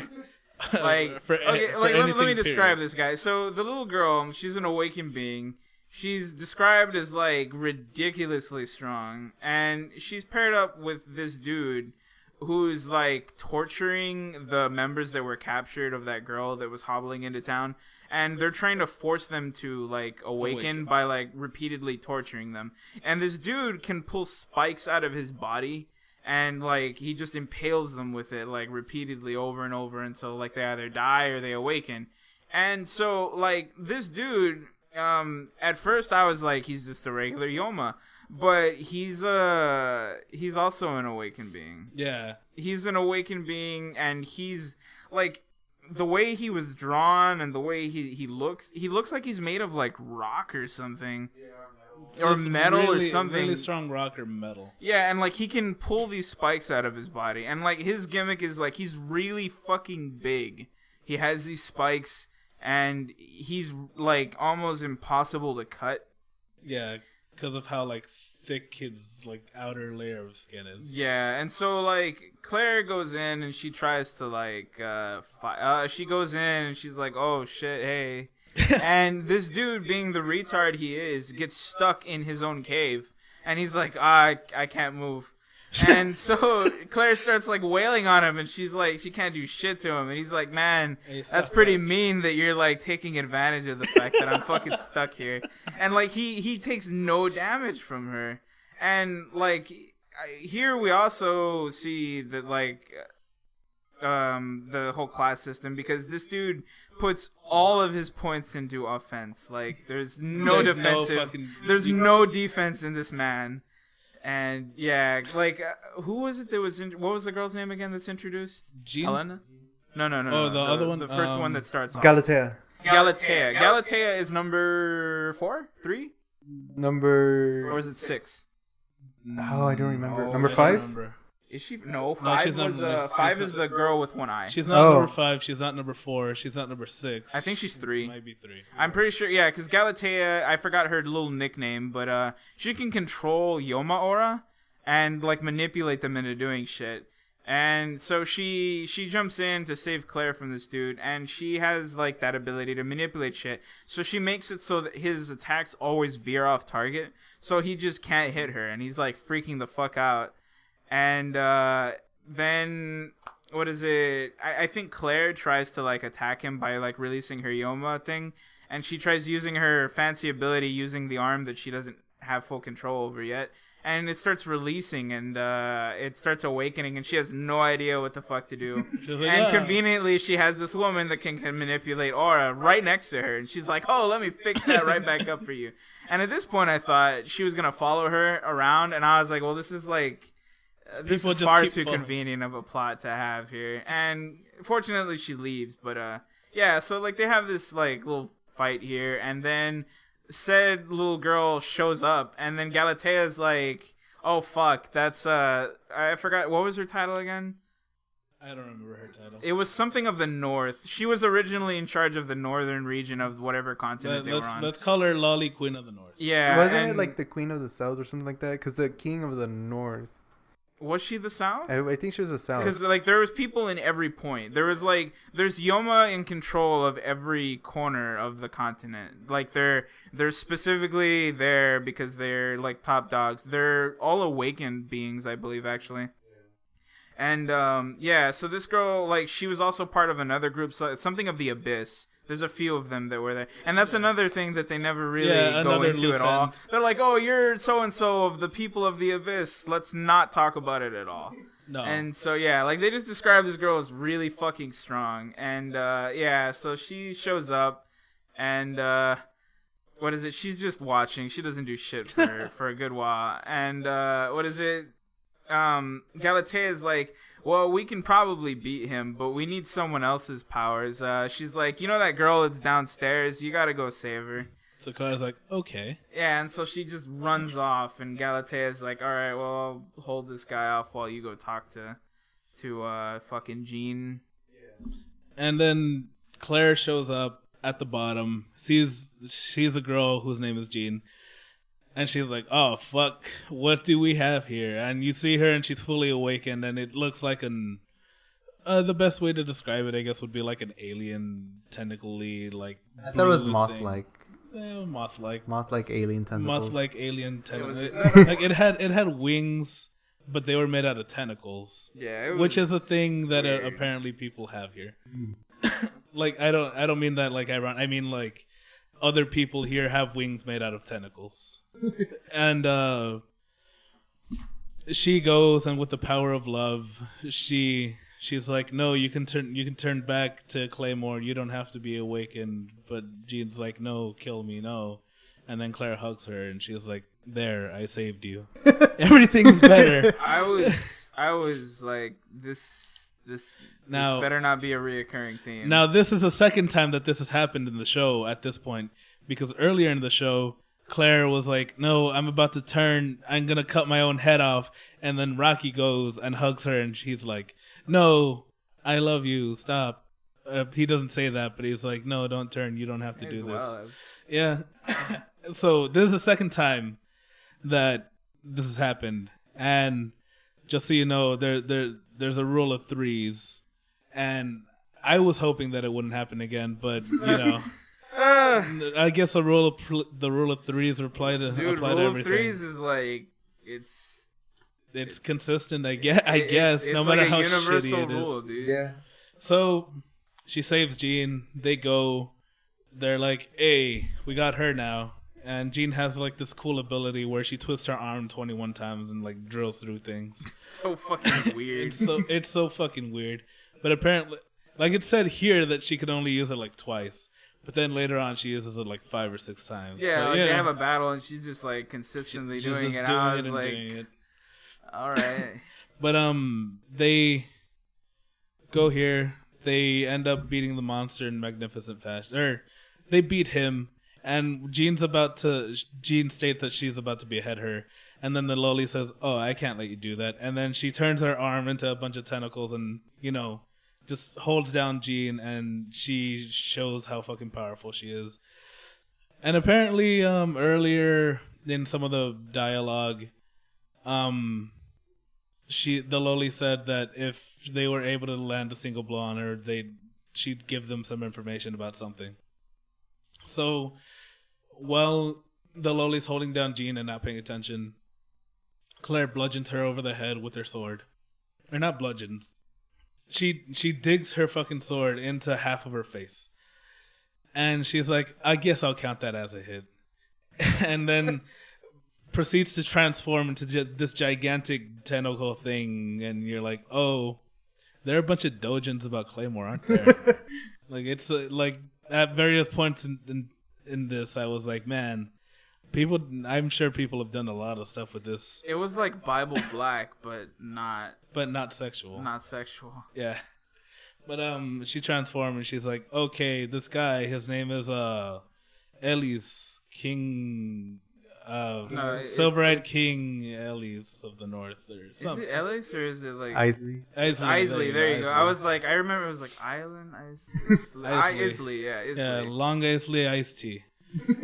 Let me describe this guy. So the little girl, she's an awakened being. She's described as like ridiculously strong, and she's paired up with this dude who's like torturing the members that were captured of that girl that was hobbling into town, and they're trying to force them to like awaken by like repeatedly torturing them. And this dude can pull spikes out of his body, and like he just impales them with it like repeatedly over and over until like they either die or they awaken. And so like this dude, at first I was like, he's just a regular Yoma, but he's also an awakened being. Yeah, he's an awakened being, and he's like, the way he was drawn and the way he looks like he's made of like rock or something. Yeah, or metal really, or something. Really strong rock or metal. Yeah, and like he can pull these spikes out of his body, and like his gimmick is like he's really fucking big. He has these spikes, and he's like almost impossible to cut. Yeah, because of how like thick his like outer layer of skin is. Yeah, and so like Claire goes in and she tries to like she goes in and she's like, "Oh shit, hey." And this dude, being the retard he is, gets stuck in his own cave, and he's like, I can't move. And so Claire starts like wailing on him, and she's like, she can't do shit to him, and he's like, "Man, that's pretty mean that you're like taking advantage of the fact that I'm fucking stuck here." And like he takes no damage from her, and like here we also see that like the whole class system, because this dude puts all of his points into offense. Like there's no defensive, there's no defense in this man. And yeah, like who was it that was? What was the girl's name again? That's introduced? Jean? Helena? No. Oh, the other one? The first one that starts off. Galatea. Galatea is number 4, 3, Number. or is it 6? Oh, I don't remember. Oh, Number I don't 5? Remember. Is she? No, 5 she's not- was 5 is the girl with one eye. She's not number 5. She's not number 4. She's not number 6. I think she's 3. Might be 3. I'm pretty sure, yeah, because Galatea, I forgot her little nickname, but she can control Yoma aura and like manipulate them into doing shit. And so she jumps in to save Claire from this dude, and she has like that ability to manipulate shit. So she makes it so that his attacks always veer off target, so he just can't hit her, and he's like freaking the fuck out. And then what is it? I think Claire tries to like attack him by like releasing her Yoma thing, and she tries using her fancy ability using the arm that she doesn't have full control over yet. And it starts releasing, and it starts awakening, and she has no idea what the fuck to do. Like, and conveniently, she has this woman that can manipulate aura right next to her, and she's like, "Oh, let me fix that right back up for you." And at this point, I thought she was gonna follow her around, and I was like, "Well, this is like, this People is just far keep too following. convenient of a plot to have here." And fortunately, she leaves. But yeah, so like they have this like little fight here, and then said little girl shows up, and then Galatea's like, "Oh fuck, that's I forgot, what was her title again?" I don't remember her title. It was something of the north. She was originally in charge of the northern region of whatever continent they were on. Let's call her Lolly Queen of the North. Yeah, Wasn't it like the Queen of the South or something like that? Because the King of the North. Was she the South? I think she was the South. Because like there was people in every point. There was like there's Yoma in control of every corner of the continent. Like they're specifically there because they're like top dogs. They're all awakened beings, I believe, actually. And yeah, so this girl, like, she was also part of another group, so something of the Abyss. There's a few of them that were there, and that's another thing that they never really go into at all. They're like, "Oh, you're so and so of the people of the Abyss. Let's not talk about it at all." No. And so yeah, like they just describe this girl as really fucking strong, and yeah, so she shows up, and what is it? She's just watching. She doesn't do shit for a good while, and what is it? Galatea is like, "Well, we can probably beat him, but we need someone else's powers." She's like, "You know that girl that's downstairs? You gotta go save her." So Claire's like, okay. Yeah, and so she just runs off, and Galatea is like, "All right, well, I'll hold this guy off while you go talk to fucking Jean." And then Claire shows up at the bottom, sees she's a girl whose name is Jean. And she's like, "Oh fuck, what do we have here?" And you see her, and she's fully awakened, and it looks like the best way to describe it, I guess, would be like an alien, tentacly, like. I thought it was blue moth-like. thing. Moth-like. Moth-like alien tentacles. Moth-like alien tentacles. was- Like it had wings, but they were made out of tentacles. Yeah, Which is a thing that weird. apparently people have here. Like I don't mean that like ironic. I mean like other people here have wings made out of tentacles. And she goes, and with the power of love, she's like, "No, you can turn back to Claymore. You don't have to be awakened." But Jean's like, "No, kill me, no." And then Claire hugs her, and she's like, "There, I saved you. Everything's better." I was like, this better not be a reoccurring theme. Now, this is the second time that this has happened in the show at this point, because earlier in the show, Claire was like, "No, I'm about to turn. I'm going to cut my own head off." And then Rocky goes and hugs her, and she's like, "No, I love you. Stop." He doesn't say that, but he's like, "No, don't turn. You don't have to do this." Yeah. So this is the second time that this has happened. And just so you know, there's a rule of threes. And I was hoping that it wouldn't happen again, but, you know. I guess the rule of threes apply to Dude, apply rule to of everything. threes is like it's consistent. I guess it's no like matter a how universal shitty it rule, is. dude. Yeah. So she saves Jean. They go. They're like, "Hey, we got her now." And Jean has like this cool ability where she twists her arm 21 times and like drills through things. It's so fucking weird. It's so fucking weird. But apparently, like it said here that she could only use it like twice. But then later on, she uses it like 5 or 6 times. Yeah, but, like you they know, have a battle and she's just like consistently she's doing just it. doing I it was and like, doing it. All right. But they go here. They end up beating the monster in magnificent fashion. Or they beat him, and Jean states that she's about to behead her. And then the loli says, "Oh, I can't let you do that." And then she turns her arm into a bunch of tentacles and, just holds down Jean, and she shows how fucking powerful she is. And apparently, earlier in some of the dialogue, the loli said that if they were able to land a single blow on her, she'd give them some information about something. So, while the loli's holding down Jean and not paying attention, Claire bludgeons her over the head with her sword. Or not bludgeons. She digs her fucking sword into half of her face. And she's like, "I guess I'll count that as a hit." And then proceeds to transform into this gigantic tentacle thing. And you're like, oh, there are a bunch of dojins about Claymore, aren't there? Like, it's like at various points in this, I was like, man, I'm sure people have done a lot of stuff with this. It was like Bible Black, but not sexual. Not sexual. Yeah. But she transformed and she's like, okay, this guy, his name is Ellis King, Silver-Eyed King Ellis of the North, or something. Is it Ellis or is it like Isley? There you go. I was like, I remember it was like Island Isley. Yeah, Isley. Yeah, Long Isley Iced Tea.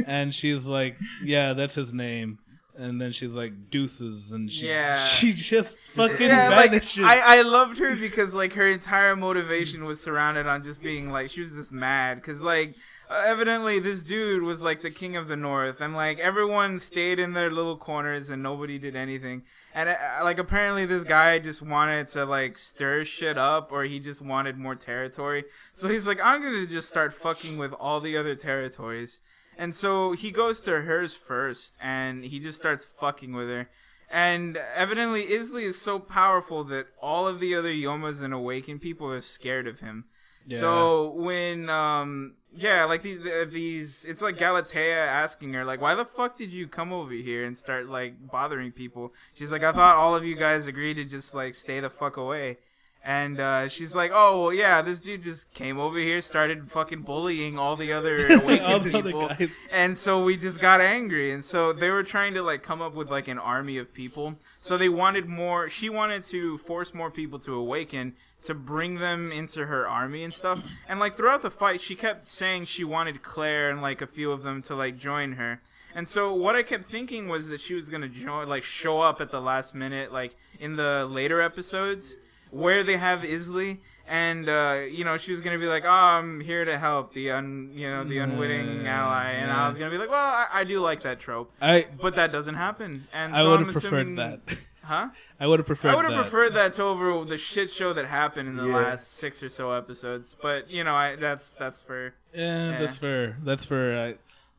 And she's like, yeah, that's his name. And then she's like, deuces, and she just fucking vanishes. Like, I loved her because like her entire motivation was surrounded on just being like, she was just mad because like evidently this dude was like the king of the North, and like everyone stayed in their little corners and nobody did anything, and like apparently this guy just wanted to like stir shit up, or he just wanted more territory, so he's like, I'm gonna just start fucking with all the other territories. And so he goes to hers first, and he just starts fucking with her. And evidently, Isley is so powerful that all of the other Yomas and Awakened people are scared of him. Yeah. So when, like these, it's like Galatea asking her, like, why the fuck did you come over here and start, like, bothering people? She's like, I thought all of you guys agreed to just, like, stay the fuck away. And she's like, oh, well, yeah, this dude just came over here, started fucking bullying all the other Awakened people, and so we just got angry. And so they were trying to, like, come up with, like, an army of people. So they wanted more, she wanted to force more people to awaken to bring them into her army and stuff. And, like, throughout the fight, she kept saying she wanted Claire and, like, a few of them to, like, join her. And so what I kept thinking was that she was going to join, like, show up at the last minute, like, in the later episodes, where they have Isley, and she was gonna be like, "Oh, I'm here to help the unwitting ally," and I was gonna be like, "Well, I do like that trope," but that doesn't happen, and I would have preferred that. Huh? I would have preferred. I would have preferred that to over the shit show that happened in the last 6 or so episodes, but that's for that's for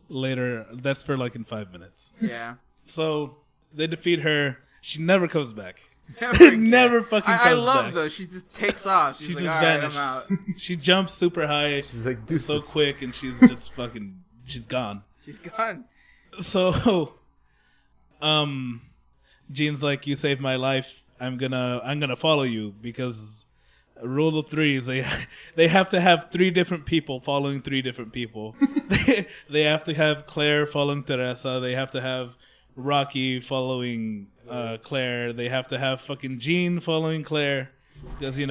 later. That's for like in 5 minutes. Yeah. So they defeat her. She never comes back. Never fucking comes I love back. Though she just takes off. She just vanishes. I'm out. She jumps super high. She's like, so quick, and she's just fucking. She's gone. She's gone. So, Jean's like, you saved my life. I'm gonna follow you, because rule of threes. They have to have 3 different people following 3 different people. They have to have Claire following Teresa. They have to have Rocky following Claire. They have to have fucking Jean following Claire, because they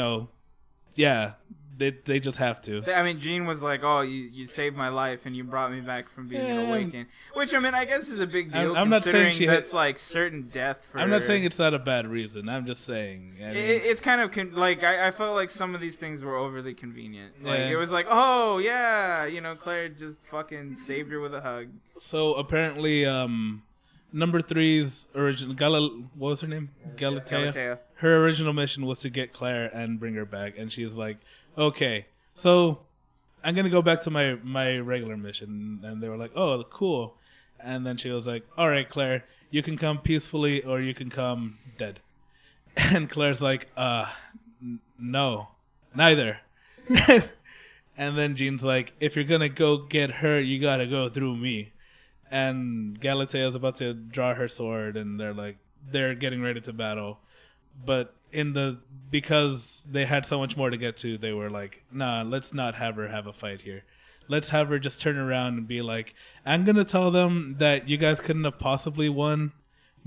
just have to. I mean, Jean was like, "Oh, you saved my life and you brought me back from being awakened," which I mean, I guess is a big deal. I'm not saying that's like certain death. I'm not saying it's not a bad reason. I'm just saying it's kind of like I felt like some of these things were overly convenient. Like it was like, oh yeah, Claire just fucking saved her with a hug. So apparently, Number 3's original what was her name? Galatea. Her original mission was to get Claire and bring her back, and she's like, "Okay, so I'm gonna go back to my regular mission." And they were like, "Oh, cool." And then she was like, "All right, Claire, you can come peacefully, or you can come dead." And Claire's like, no, neither." And then Jean's like, "If you're gonna go get her, you gotta go through me." And Galatea is about to draw her sword, and they're like, they're getting ready to battle. But because they had so much more to get to, they were like, nah, let's not have her have a fight here. Let's have her just turn around and be like, I'm going to tell them that you guys couldn't have possibly won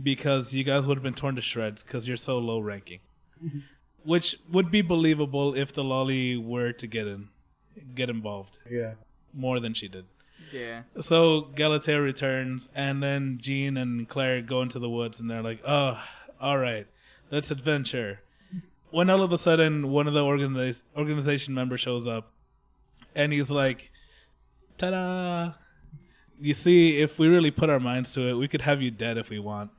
because you guys would have been torn to shreds because you're so low ranking. Which would be believable if the lolly were to get involved. Yeah. More than she did. Yeah. So Galatea returns, and then Jean and Claire go into the woods, and they're like, oh, all right, let's adventure. When all of a sudden, one of the organization members shows up, and he's like, ta-da! You see, if we really put our minds to it, we could have you dead if we want.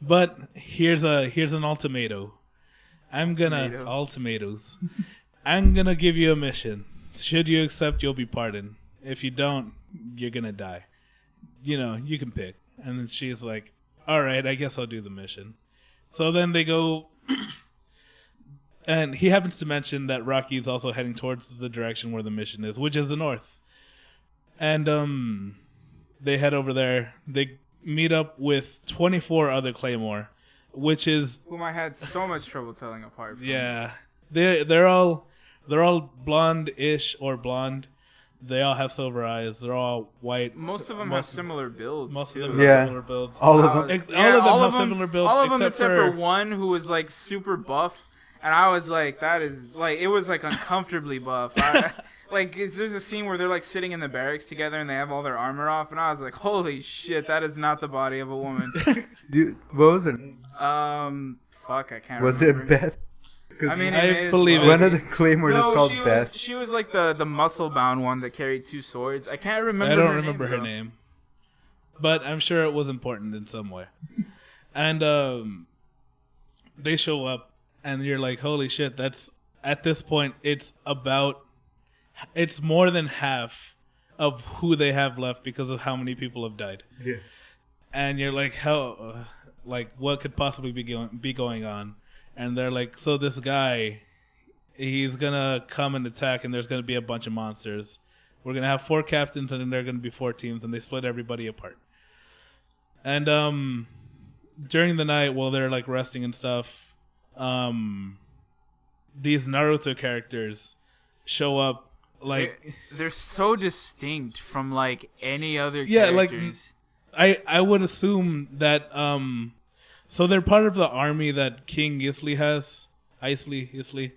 But here's an ultimatum. All tomatoes. I'm gonna give you a mission. Should you accept, you'll be pardoned. If you don't, you're gonna die. You can pick. And then she's like, all right, I guess I'll do the mission. So then they go, and he happens to mention that Rocky's also heading towards the direction where the mission is, which is the north. And they head over there. They meet up with 24 other Claymore, which is whom I had so much trouble telling apart from. Yeah. They're all blonde-ish or blonde. They all have silver eyes. They're all white. Most of them have similar builds. Most too. of them have similar builds. All of them. All of them have similar builds. All of them except for one who was like super buff, and I was like, that is like, it was like uncomfortably buff. There's a scene where they're like sitting in the barracks together and they have all their armor off, and I was like, holy shit, that is not the body of a woman. Dude, what was her name? Fuck, I can't was remember. Was it Beth? I believe one of the Claymores is called Beth. She was like the muscle-bound one that carried two swords. I can't remember. I don't remember her name, but I'm sure it was important in some way. And they show up, and you're like, "Holy shit!" That's at this point, it's more than half of who they have left because of how many people have died. Yeah, and you're like, "How? What could possibly be going on?" And they're like, so this guy, he's going to come and attack, and there's going to be a bunch of monsters. We're going to have 4 captains, and then there are going to be 4 teams, and they split everybody apart. And during the night, while they're like resting and stuff, these Naruto characters show up. They're so distinct from like any other characters. I would assume that... So they're part of the army that King Isley has. Isley.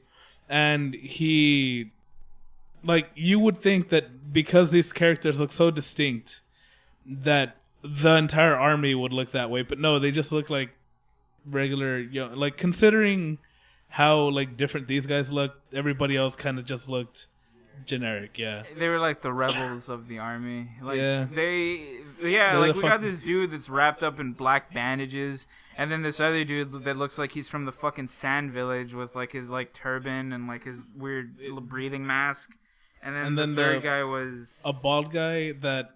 And he... you would think that because these characters look so distinct, that the entire army would look that way. But no, they just look like regular... considering how, different these guys look, everybody else kind of just looked generic, yeah. They were like the rebels of the army. We They're got this dude that's wrapped up in black bandages, and then this other dude that looks like he's from the fucking sand village with his turban and his weird breathing mask. And then the third guy was a bald guy that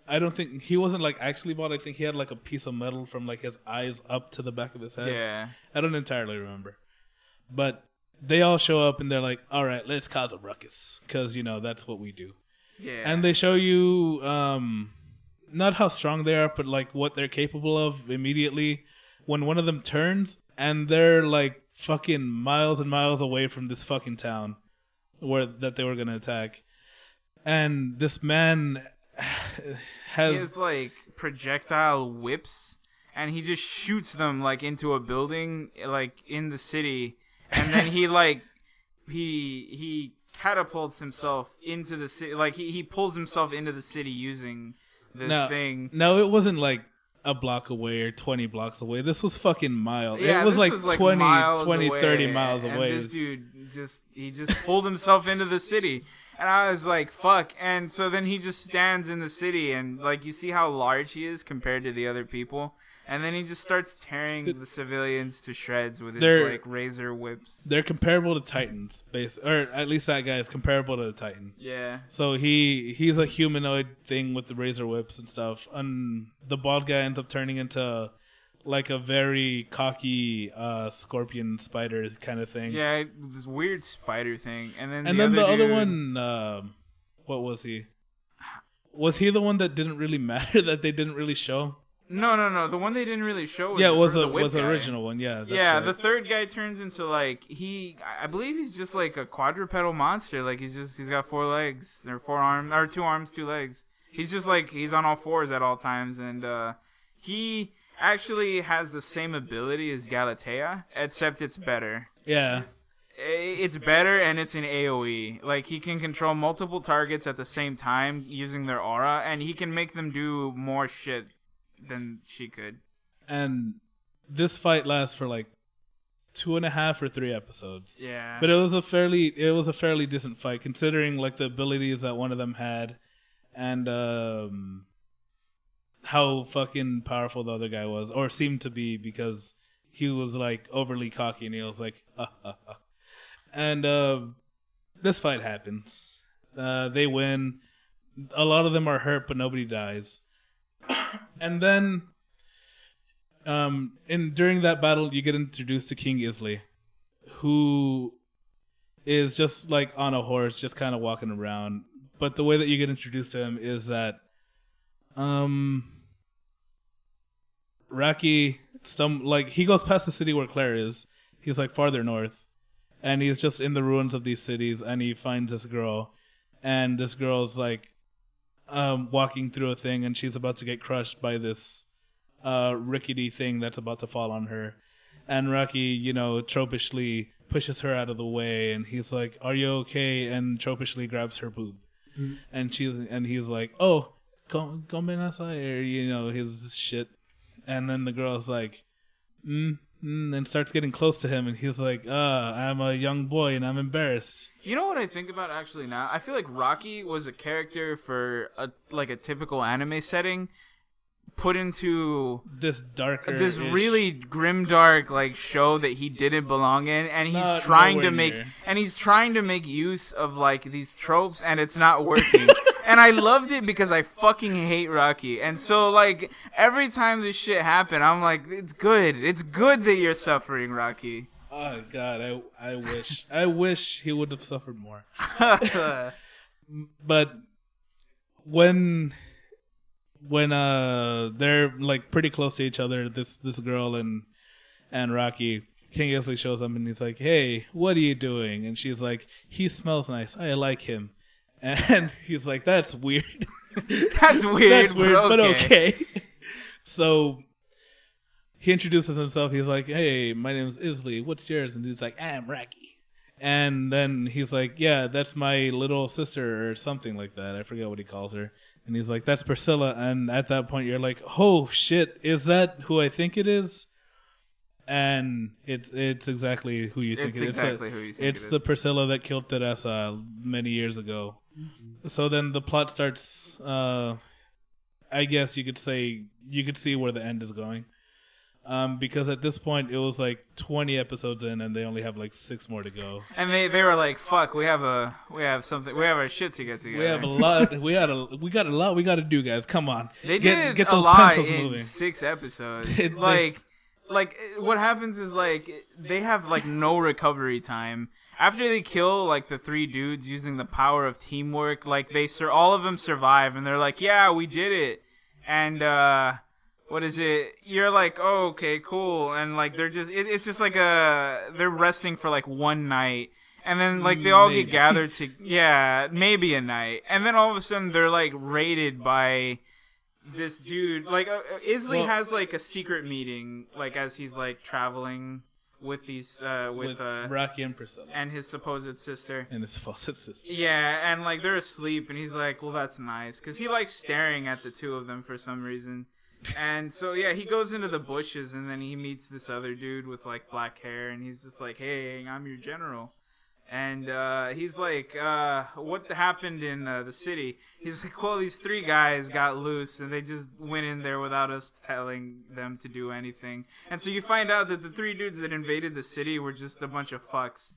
I don't think he wasn't actually bald. I think he had a piece of metal from his eyes up to the back of his head. Yeah. I don't entirely remember. But they all show up and they're like, all right, let's cause a ruckus. Because, that's what we do. Yeah. And they show you not how strong they are, but what they're capable of immediately when one of them turns and they're fucking miles and miles away from this fucking town that they were going to attack. And this man has... He has projectile whips and he just shoots them into a building in the city. And then he catapults himself into the city. He pulls himself into the city using this thing. No, it wasn't a block away or 20 blocks away. This was fucking miles. Yeah, it was this was 20, 30 miles away. And this dude just pulled himself into the city. And I was like, fuck. And so then he just stands in the city and you see how large he is compared to the other people. And then he just starts tearing the civilians to shreds with his razor whips. They're comparable to Titans, or at least that guy is comparable to the Titan. Yeah. So he's a humanoid thing with the razor whips and stuff. And the bald guy ends up turning into a very cocky scorpion spider kind of thing. Yeah, this weird spider thing. And then the other one, what was he? Was he the one that didn't really matter, that they didn't really show? No. The one they didn't really show was was the original one. Yeah. Yeah, right. the third guy turns into like I believe he's just like a quadrupedal monster. Like he's got 4 legs or 4 arms or 2 arms, 2 legs. He's just like he's on all 4s at all times, and he actually has the same ability as Galatea, except it's better. Yeah. It's better, and it's an AoE. Like, he can control multiple targets at the same time using their aura, and he can make them do more shit than she could. And this fight lasts for like 2.5 or 3 episodes. Yeah. But it was a fairly decent fight, considering like the abilities that one of them had, and how fucking powerful the other guy was, or seemed to be, because he was like overly cocky, and he was like, And this fight happens. They win. A lot of them are hurt, but nobody dies. And then, during that battle, you get introduced to King Isley, who is just like on a horse, just kind of walking around. But the way that you get introduced to him is that, Raki, he goes past the city where Claire is. He's like farther north. And he's just in the ruins of these cities, and he finds this girl, and this girl's like walking through a thing, and she's about to get crushed by this rickety thing that's about to fall on her. And Rocky, tropishly pushes her out of the way, and he's like, "Are you okay?" And tropishly grabs her boob, and he's like, "Oh, come inside," or his shit. And then the girl's like, and starts getting close to him, and he's like, I'm a young boy and I'm embarrassed. You know what I think about actually now? I feel like Rocky was a character for a typical anime setting, put into this really grimdark like show that he didn't belong in, and he's trying to make use of like these tropes, and it's not working. And I loved it because I fucking hate Rocky. And so, like, every time this shit happened, I'm like, it's good. It's good that you're suffering, Rocky. Oh, God, I wish he would have suffered more. But when they're, like, pretty close to each other, this girl and Rocky, King Isley shows up, and he's like, "Hey, what are you doing?" And she's like, "He smells nice. I like him." And he's like, "That's weird." That's weird, but okay. So he introduces himself. He's like, "Hey, my name is Isley. What's yours?" And he's like, "I'm Rocky." And then he's like, "Yeah, that's my little sister," or something like that. I forget what he calls her. And he's like, "That's Priscilla." And at that point, you're like, "Oh shit, is that who I think it is?" And it's exactly who you think it is. It's the Priscilla that killed Teresa many years ago. Mm-hmm. So then the plot starts. I guess you could see where the end is going, because at this point it was like 20 episodes in, and they only have like 6 more to go. And they were like, "Fuck, we have our shit to get together. We have a lot. We got a lot we got to do, guys. Come on." They did get those a lot in moving. 6 episodes. Like, what happens is, like, they have, like, no recovery time. After they kill, like, the 3 dudes using the power of teamwork, like, all of them survive, and they're like, "Yeah, we did it." And, what is it? You're like, "Oh, okay, cool." And, like, they're just, it's just like they're resting for, like, one night. And then, like, they all get gathered maybe a night. And then all of a sudden, they're, like, raided by this dude. Like, Isley has like a secret meeting, like, as he's like traveling with these with Rocky and Priscilla and his supposed sister. Yeah, and like they're asleep, and he's like, "Well, that's nice," because he likes staring at the 2 of them for some reason. And so yeah, he goes into the bushes, and then he meets this other dude with like black hair, and he's just like, "Hey, I'm your general." And he's like, "What happened in the city?" He's like, "Well, these 3 guys got loose, and they just went in there without us telling them to do anything." And so you find out that the 3 dudes that invaded the city were just a bunch of fucks.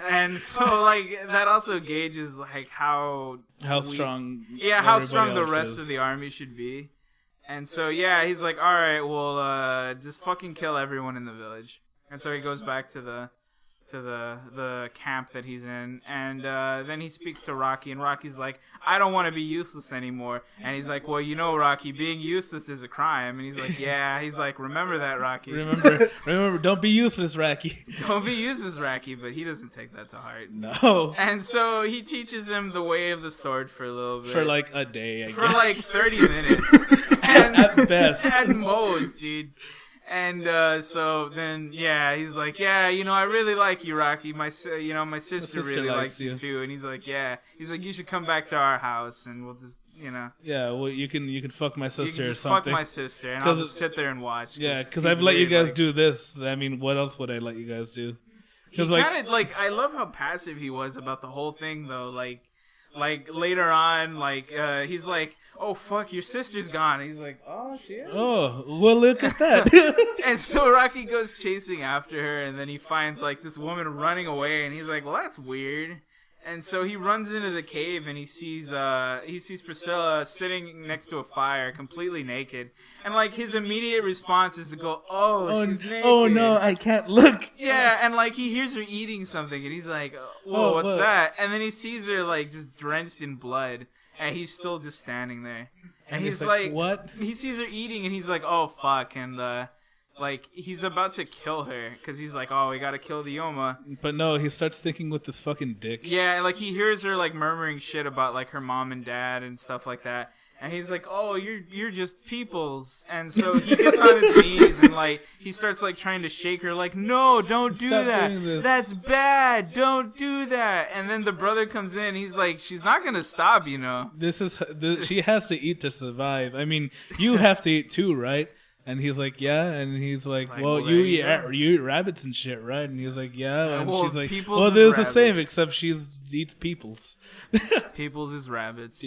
And so, like, that also gauges, like, how strong the rest of the army should be. And so, yeah, he's like, "All right, well, just fucking kill everyone in the village." And so he goes back to the the camp that he's in, and then he speaks to Rocky, and Rocky's like, I don't want to be useless anymore. And he's like, well, Rocky, being useless is a crime. And he's like, yeah. He's like, remember that, Rocky. Remember, don't be useless, Rocky. Don't be useless, Rocky. But he doesn't take that to heart. No. And so he teaches him the way of the sword for a little bit. For like a day, I guess. For like 30 minutes. At best. At most, dude. And so then, he's like, I really like you, Rocky. My sister really likes you too. And he's like, he's like, you should come back to our house, and we'll just, Yeah, well, you can fuck my sister you can or just something. Fuck my sister, and I'll just sit there and watch. Yeah, because I've let you guys do this. I mean, what else would I let you guys do? Because I love how passive he was about the whole thing, though. Like later on, he's like, "Oh fuck, your sister's gone." And he's like, "Oh shit." Oh, well, look at that. And so Rocky goes chasing after her, and then he finds like this woman running away, and he's like, "Well, that's weird." And so he runs into the cave, and he sees Priscilla sitting next to a fire, completely naked. And like his immediate response is to go, "Oh, she's naked. Oh no, I can't look." Yeah, and like he hears her eating something, and he's like, "Whoa, what's that?" And then he sees her like just drenched in blood, and he's still just standing there. And he's like, "What?" He sees her eating, and he's like, "Oh fuck!" And like he's about to kill her because he's like, "Oh, we gotta kill the Yoma." But no, he starts thinking with this fucking dick. Yeah, like he hears her like murmuring shit about like her mom and dad and stuff like that. And he's like, "Oh, you're just peoples." And so he gets on his knees and like he starts like trying to shake her, like, "No, don't do that. That's bad. Don't do that." And then the brother comes in. He's like, "She's not gonna stop, She has to eat to survive. I mean, you have to eat too, right?" And he's like, "Yeah." And he's like, "Well, you eat rabbits and shit, right?" And he's like, "Yeah." And she's like, "Well, there's the same, except she eats peoples." Peoples is rabbits.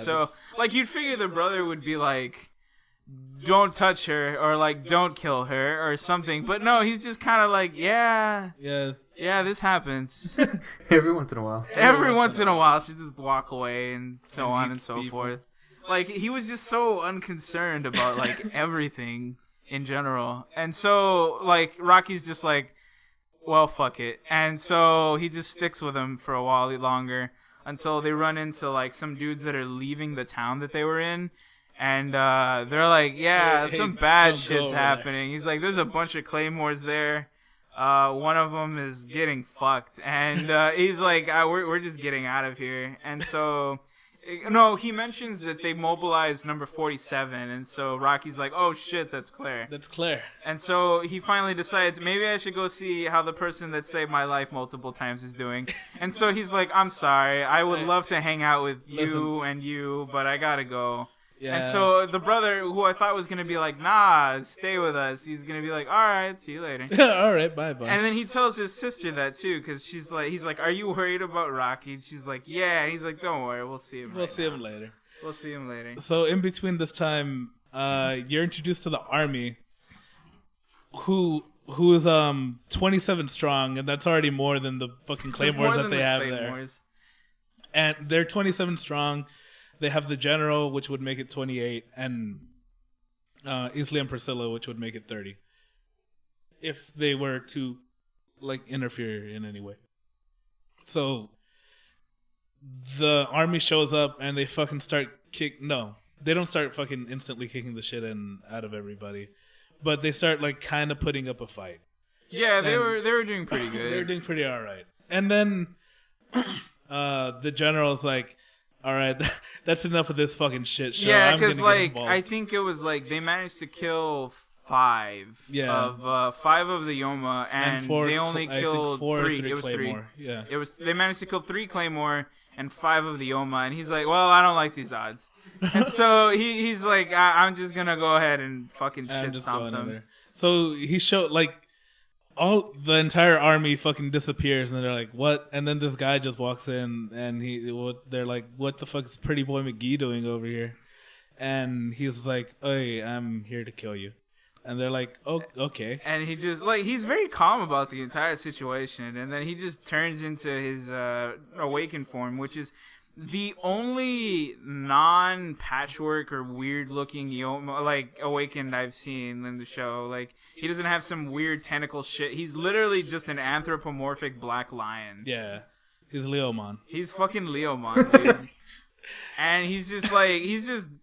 So, like, you'd figure the brother would be like, "Don't touch her," or like, "Don't kill her," or something. But no, he's just kind of like, yeah, this happens. Every once in a while. Every once in a while, she just walk away and so on and so forth. Like, he was just so unconcerned about, like, everything in general. And so, like, Rocky's just like, well, fuck it. And so he just sticks with him for a while longer until they run into, like, some dudes that are leaving the town that they were in. And they're like, some bad shit's happening. He's like, there's a bunch of Claymores there. One of them is getting fucked. And he's like, we're just getting out of here. And so... No, he mentions that they mobilized number 47, and so Rocky's like, "Oh shit, that's Claire." That's Claire. And so he finally decides, maybe I should go see how the person that saved my life multiple times is doing. And so he's like, "I'm sorry, I would love to hang out with you, but I gotta go." Yeah. And so the brother, who I thought was going to be like, "Nah, stay with us," he's going to be like, "All right, see you later." All right, bye-bye. And then he tells his sister that, too, because he's like, "Are you worried about Rocky?" And she's like, "Yeah." And he's like, "Don't worry, we'll see him later. We'll see him later. So in between this time, you're introduced to the army, who is 27 strong, and that's already more than the fucking Claymores that they have there. And they're 27 strong. They have the general, which would make it 28, and Isla and Priscilla, which would make it 30. If they were to, like, interfere in any way. So, the army shows up, and they fucking start No, they don't start fucking instantly kicking the shit out of everybody. But they start, like, kind of putting up a fight. Yeah, they were doing pretty good. They were doing pretty alright. And then, the general's like, "All right, that's enough of this fucking shit show." Yeah, because like I think it was like they managed to kill 5 of the Yoma, and they only killed 3. It was Claymore. 3. Yeah, they managed to kill 3 Claymore and 5 of the Yoma, and he's like, "Well, I don't like these odds," and so he's like, "I'm just gonna go ahead and fucking shit stomp them." So he showed like. The entire army fucking disappears, and they're like, "What?" And then this guy just walks in, and they're like, "What the fuck is Pretty Boy McGee doing over here?" And he's like, "Hey, I'm here to kill you." And they're like, "Oh, okay." And he just like he's very calm about the entire situation, and then he just turns into his awakened form, which is The only non-patchwork or weird-looking Yoma, like, awakened I've seen in the show, like, he doesn't have some weird tentacle shit. He's literally just an anthropomorphic black lion. Yeah. He's Leomon. He's fucking Leomon, dude. And he's just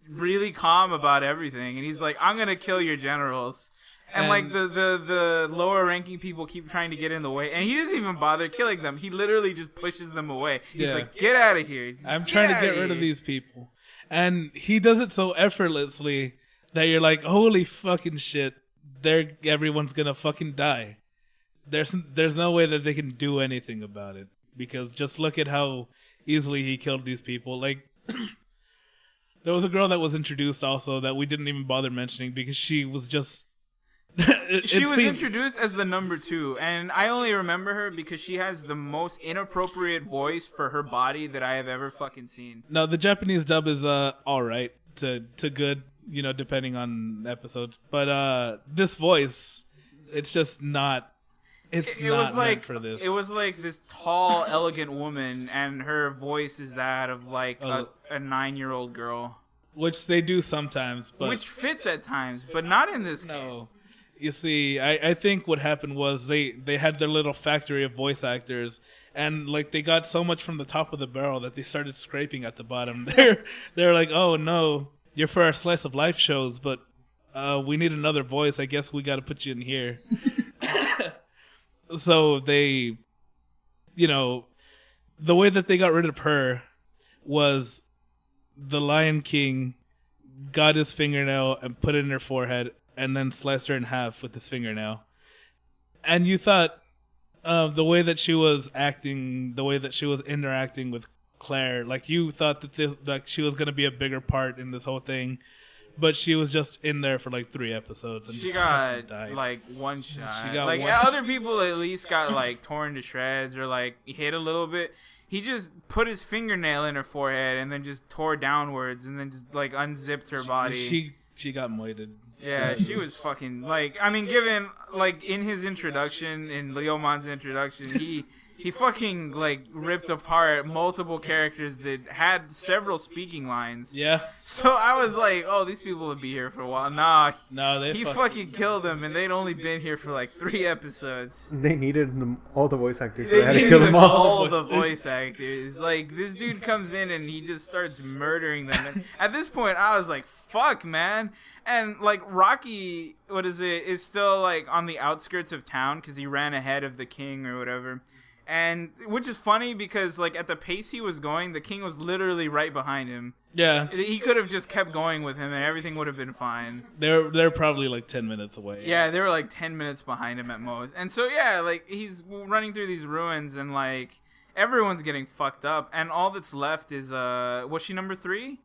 really calm about everything. And he's like, I'm gonna kill your generals. And like the lower ranking people keep trying to get in the way, and he doesn't even bother killing them. He literally just pushes them away. He's like, "Get out of here! I'm trying to get rid of these people," and he does it so effortlessly that you're like, "Holy fucking shit! Everyone's gonna fucking die." There's no way that they can do anything about it because just look at how easily he killed these people. Like, there was a girl that was introduced also that we didn't even bother mentioning because she was just. She was introduced as the number 2, and I only remember her because she has the most inappropriate voice for her body that I have ever fucking seen. No, the Japanese dub is all right to good, depending on episodes. But this voice, it's just not. It not meant for this. It was like this tall, elegant woman, and her voice is that of like a 9-year-old girl. Which they do sometimes, but which fits at times, but not in this case. You see, I think what happened was they had their little factory of voice actors, and like they got so much from the top of the barrel that they started scraping at the bottom. They're like, oh no, you're for our slice of life shows, but we need another voice. I guess we got to put you in here. So they, the way that they got rid of her was the Lion King got his fingernail and put it in her forehead and then sliced her in half with his fingernail. And you thought the way that she was acting, the way that she was interacting with Claire, like you thought that she was going to be a bigger part in this whole thing, but she was just in there for like 3 episodes. And she got died. like one shot. She got like one. Other people at least got like torn to shreds or like hit a little bit. He just put his fingernail in her forehead and then just tore downwards and then just like unzipped her body. She got moited. Yeah, she was fucking like. I mean, given like in his introduction, in Leomon's introduction, he fucking like ripped apart multiple characters that had several speaking lines. Yeah. So I was like, oh, these people would be here for a while. Nah. No, he fucking killed them, and they'd only been here for like 3 episodes. They needed all the voice actors, so they had to kill them all. All the voice actors. Like, this dude comes in and he just starts murdering them. And at this point, I was like, fuck, man. And like Rocky, is still like on the outskirts of town because he ran ahead of the king or whatever. And which is funny because like at the pace he was going, the king was literally right behind him. Yeah. He could have just kept going with him and everything would have been fine. They're probably like 10 minutes away. Yeah, they were like 10 minutes behind him at most. And so yeah, like he's running through these ruins and like everyone's getting fucked up and all that's left is was she number 3?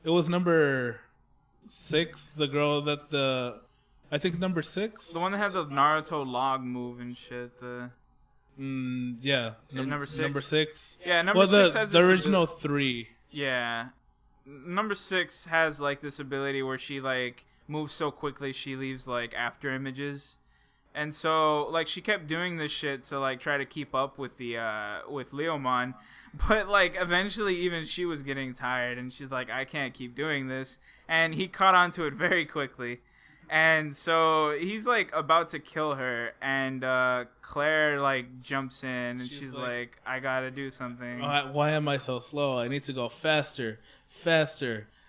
It was number 6, the girl that I think number 6. The one that had the Naruto log move and shit. Yeah. Number 6. Number 6. Yeah, number 6 has the original 3. Yeah. Number 6 has like this ability where she like moves so quickly she leaves like after images. And so like she kept doing this shit to like try to keep up with the with Leomon, but like eventually even she was getting tired and she's like, I can't keep doing this, and he caught on to it very quickly. And so he's like about to kill her, and Claire like jumps in, and she's like, I gotta do something. Why am I so slow? I need to go faster.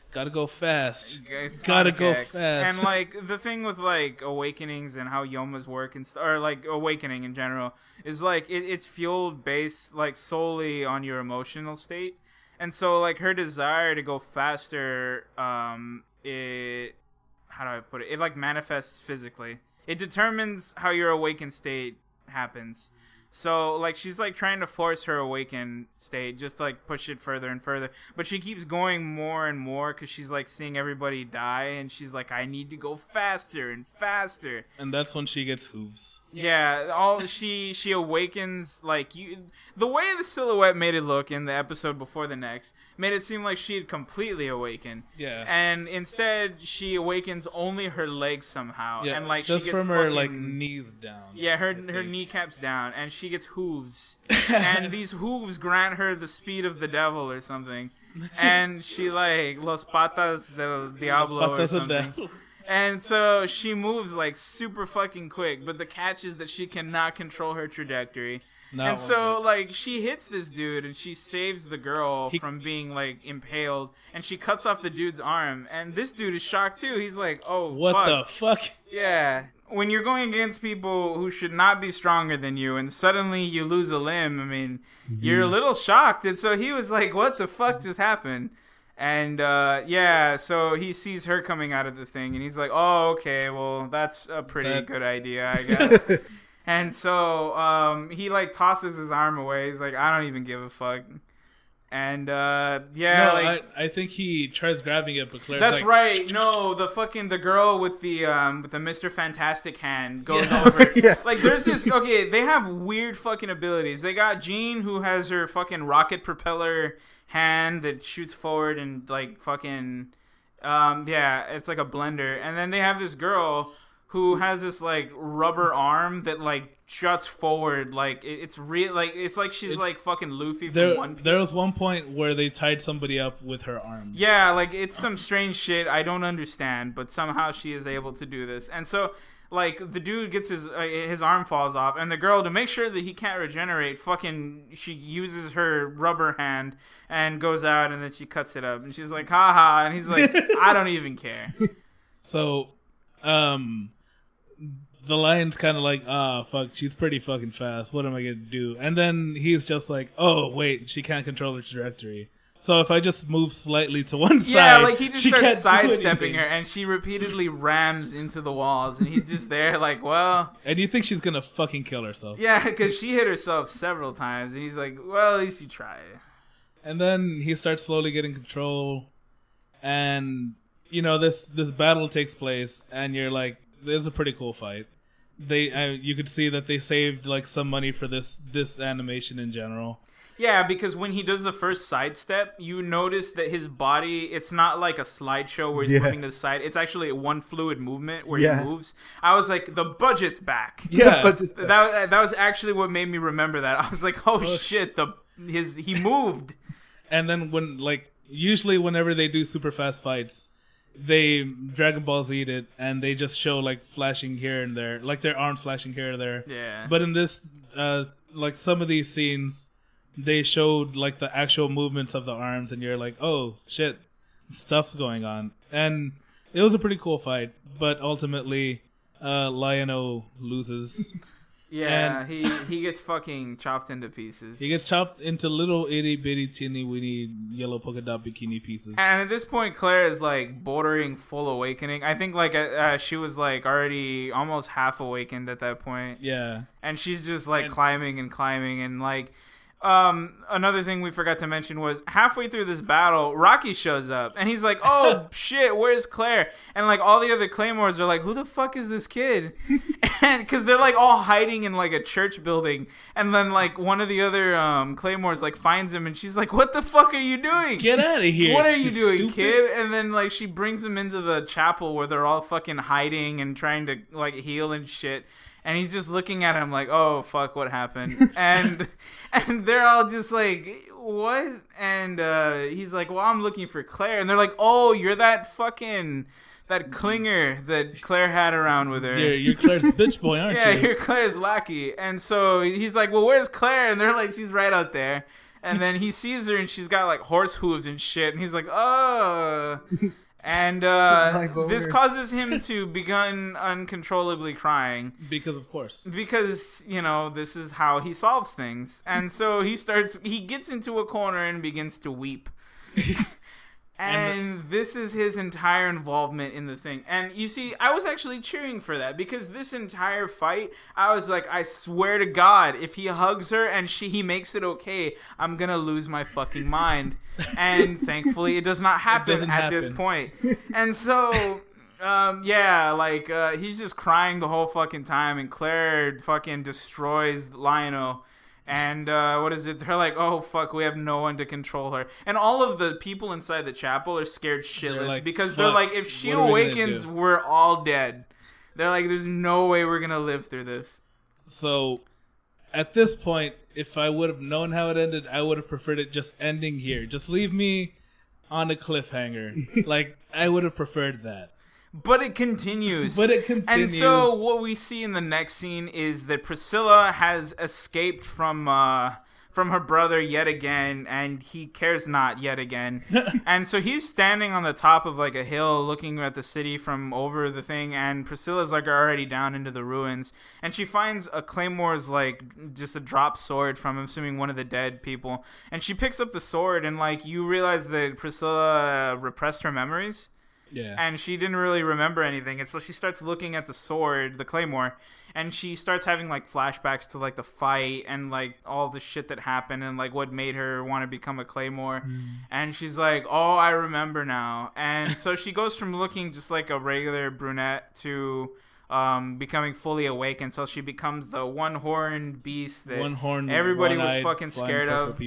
Gotta go fast. Gotta go fast. And like the thing with like awakenings and how Yomas work or like awakening in general is like it's fueled based like solely on your emotional state, and so like her desire to go faster, how do I put it? It like manifests physically. It determines how your awakened state happens. So like she's like trying to force her awakened state, just to, like push it further and further. But she keeps going more and more because she's like seeing everybody die, and she's like, I need to go faster and faster. And that's when she gets hooves. Yeah, all she awakens like the way the silhouette made it look in the episode before the next made it seem like she had completely awakened. Yeah. And instead she awakens only her legs somehow. Yeah. And like just she gets from her like knees down. Yeah, her kneecaps down, and she gets hooves. And these hooves grant her the speed of the devil or something. And she like los patas del diablo or something. And so she moves like super fucking quick, but the catch is that she cannot control her trajectory. And so like she hits this dude and she saves the girl from being like impaled, and she cuts off the dude's arm, and this dude is shocked too. He's like, "Oh, what the fuck?" Yeah. When you're going against people who should not be stronger than you and suddenly you lose a limb, I mean, you're a little shocked. And so he was like, "What the fuck just happened?" And, so he sees her coming out of the thing, and he's like, "Oh, okay, well, that's a pretty good idea, I guess." And so he, like, tosses his arm away. He's like, "I don't even give a fuck." And, I think he tries grabbing it, but Claire's that's like, right. No, the girl with the Mr. Fantastic hand goes over. Yeah. Like, there's this, they have weird fucking abilities. They got Jean, who has her fucking rocket propeller hand that shoots forward and like fucking it's like a blender. And then they have this girl who has this like rubber arm that like juts forward, like it's real, like it's like she's like fucking Luffy from One Piece. There was one point where they tied somebody up with her arms. Yeah, like it's some strange shit I don't understand, but somehow she is able to do this. And so like the dude gets his arm falls off, and the girl, to make sure that he can't regenerate, fucking she uses her rubber hand and goes out, and then she cuts it up, and she's like, "Haha," and he's like, "I don't even care." So, the lion's kind of like, fuck, she's pretty fucking fast. What am I gonna do? And then he's just like, "Oh wait, she can't control her trajectory. So if I just move slightly to one side," yeah, like he just starts sidestepping her, and she repeatedly rams into the walls, and he's just there like, well. And you think she's gonna fucking kill herself? Yeah, because she hit herself several times, and he's like, well, at least you tried. And then he starts slowly getting control, and you know this battle takes place, and you're like, this is a pretty cool fight. You could see that they saved like some money for this animation in general. Yeah, because when he does the first sidestep, you notice that his body, it's not like a slideshow where he's moving to the side. It's actually one fluid movement where he moves. I was like, the budget's back. Yeah. That was actually what made me remember that. I was like, oh shit, he moved. And then usually whenever they do super fast fights, they Dragon Ball Z'd it, and they just show like flashing here and there, like their arms flashing here or there. Yeah. But in this, like some of these scenes, they showed like the actual movements of the arms, and you're like, oh shit, stuff's going on. And it was a pretty cool fight, but ultimately Lion-O loses. Yeah, he gets fucking chopped into pieces. He gets chopped into little itty bitty teeny weeny yellow polka dot bikini pieces. And at this point, Claire is like bordering full awakening. I think like she was like already almost half awakened at that point. Yeah. And she's just like climbing and like another thing we forgot to mention was halfway through this battle, Rocky shows up and he's like, oh shit, where's Claire? And like all the other Claymores are like, who the fuck is this kid? And because they're like all hiding in like a church building, and then like one of the other Claymores like finds him, and she's like, what the fuck are you doing? Get out of here. What are you doing, kid? And then like she brings him into the chapel where they're all fucking hiding and trying to like heal and shit. And he's just looking at him like, oh, fuck, what happened? and they're all just like, what? And he's like, well, I'm looking for Claire. And they're like, oh, you're that clinger that Claire had around with her. You're Claire's bitch boy, aren't you? Yeah, you're Claire's lackey. And so he's like, well, where's Claire? And they're like, she's right out there. And then he sees her, and she's got like horse hooves and shit. And he's like, oh... And this causes him to begin uncontrollably crying. Because, of course. Because, you know, this is how he solves things. And so he gets into a corner and begins to weep. And this is his entire involvement in the thing. And you see, I was actually cheering for that, because this entire fight, I was like, I swear to God, if he hugs her and he makes it okay, I'm going to lose my fucking mind. And thankfully, it does not happen at this point. And so Yeah, like he's just crying the whole fucking time, and Claire fucking destroys Lionel. And what is it? They're like, oh fuck, we have no one to control her. And all of the people inside the chapel are scared shitless like, because they're like, if she awakens, we're all dead. They're like, there's no way we're gonna live through this. So, at this point, if I would have known how it ended, I would have preferred it just ending here. Just leave me on a cliffhanger. Like, I would have preferred that. But it continues. And so what we see in the next scene is that Priscilla has escaped from her brother yet again, and he cares not yet again. And so he's standing on the top of like a hill looking at the city from over the thing, and Priscilla's like already down into the ruins. And she finds a Claymore's like just a drop sword from, I'm assuming, one of the dead people. And she picks up the sword, and like you realize that Priscilla repressed her memories. Yeah. And she didn't really remember anything. And so she starts looking at the sword, the Claymore, and she starts having like flashbacks to like the fight and like all the shit that happened and like what made her want to become a Claymore. And she's like, oh, I remember now. And so she goes from looking just like a regular brunette to becoming fully awake until she becomes the one-horned beast that everybody was fucking scared of.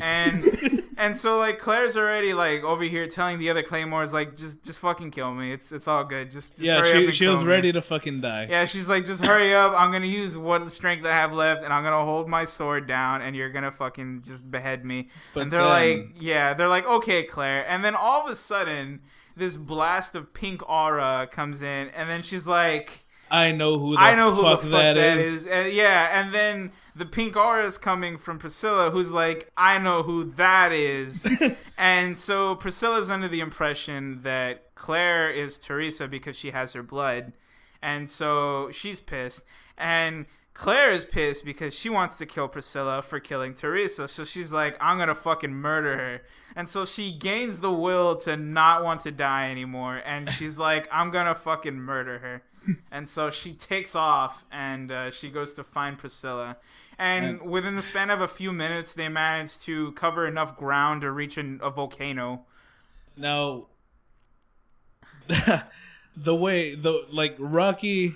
And so like Claire's already like over here telling the other Claymores like just fucking kill me. It's all good. Just hurry up. She was ready to fucking die. Yeah, she's like, just hurry up. I'm gonna use what strength I have left, and I'm gonna hold my sword down, and you're gonna fucking just behead me. But and they're like, okay, Claire. And then all of a sudden, this blast of pink aura comes in, and then she's like, I know who the fuck that is. And then the pink aura is coming from Priscilla, who's like, I know who that is. And so Priscilla's under the impression that Claire is Teresa because she has her blood. And so she's pissed. And Claire is pissed because she wants to kill Priscilla for killing Teresa. So she's like, I'm going to fucking murder her. And so she gains the will to not want to die anymore. And she's like, I'm going to fucking murder her. And so she takes off and she goes to find Priscilla. And within the span of a few minutes, they manage to cover enough ground to reach a volcano. Now, Rocky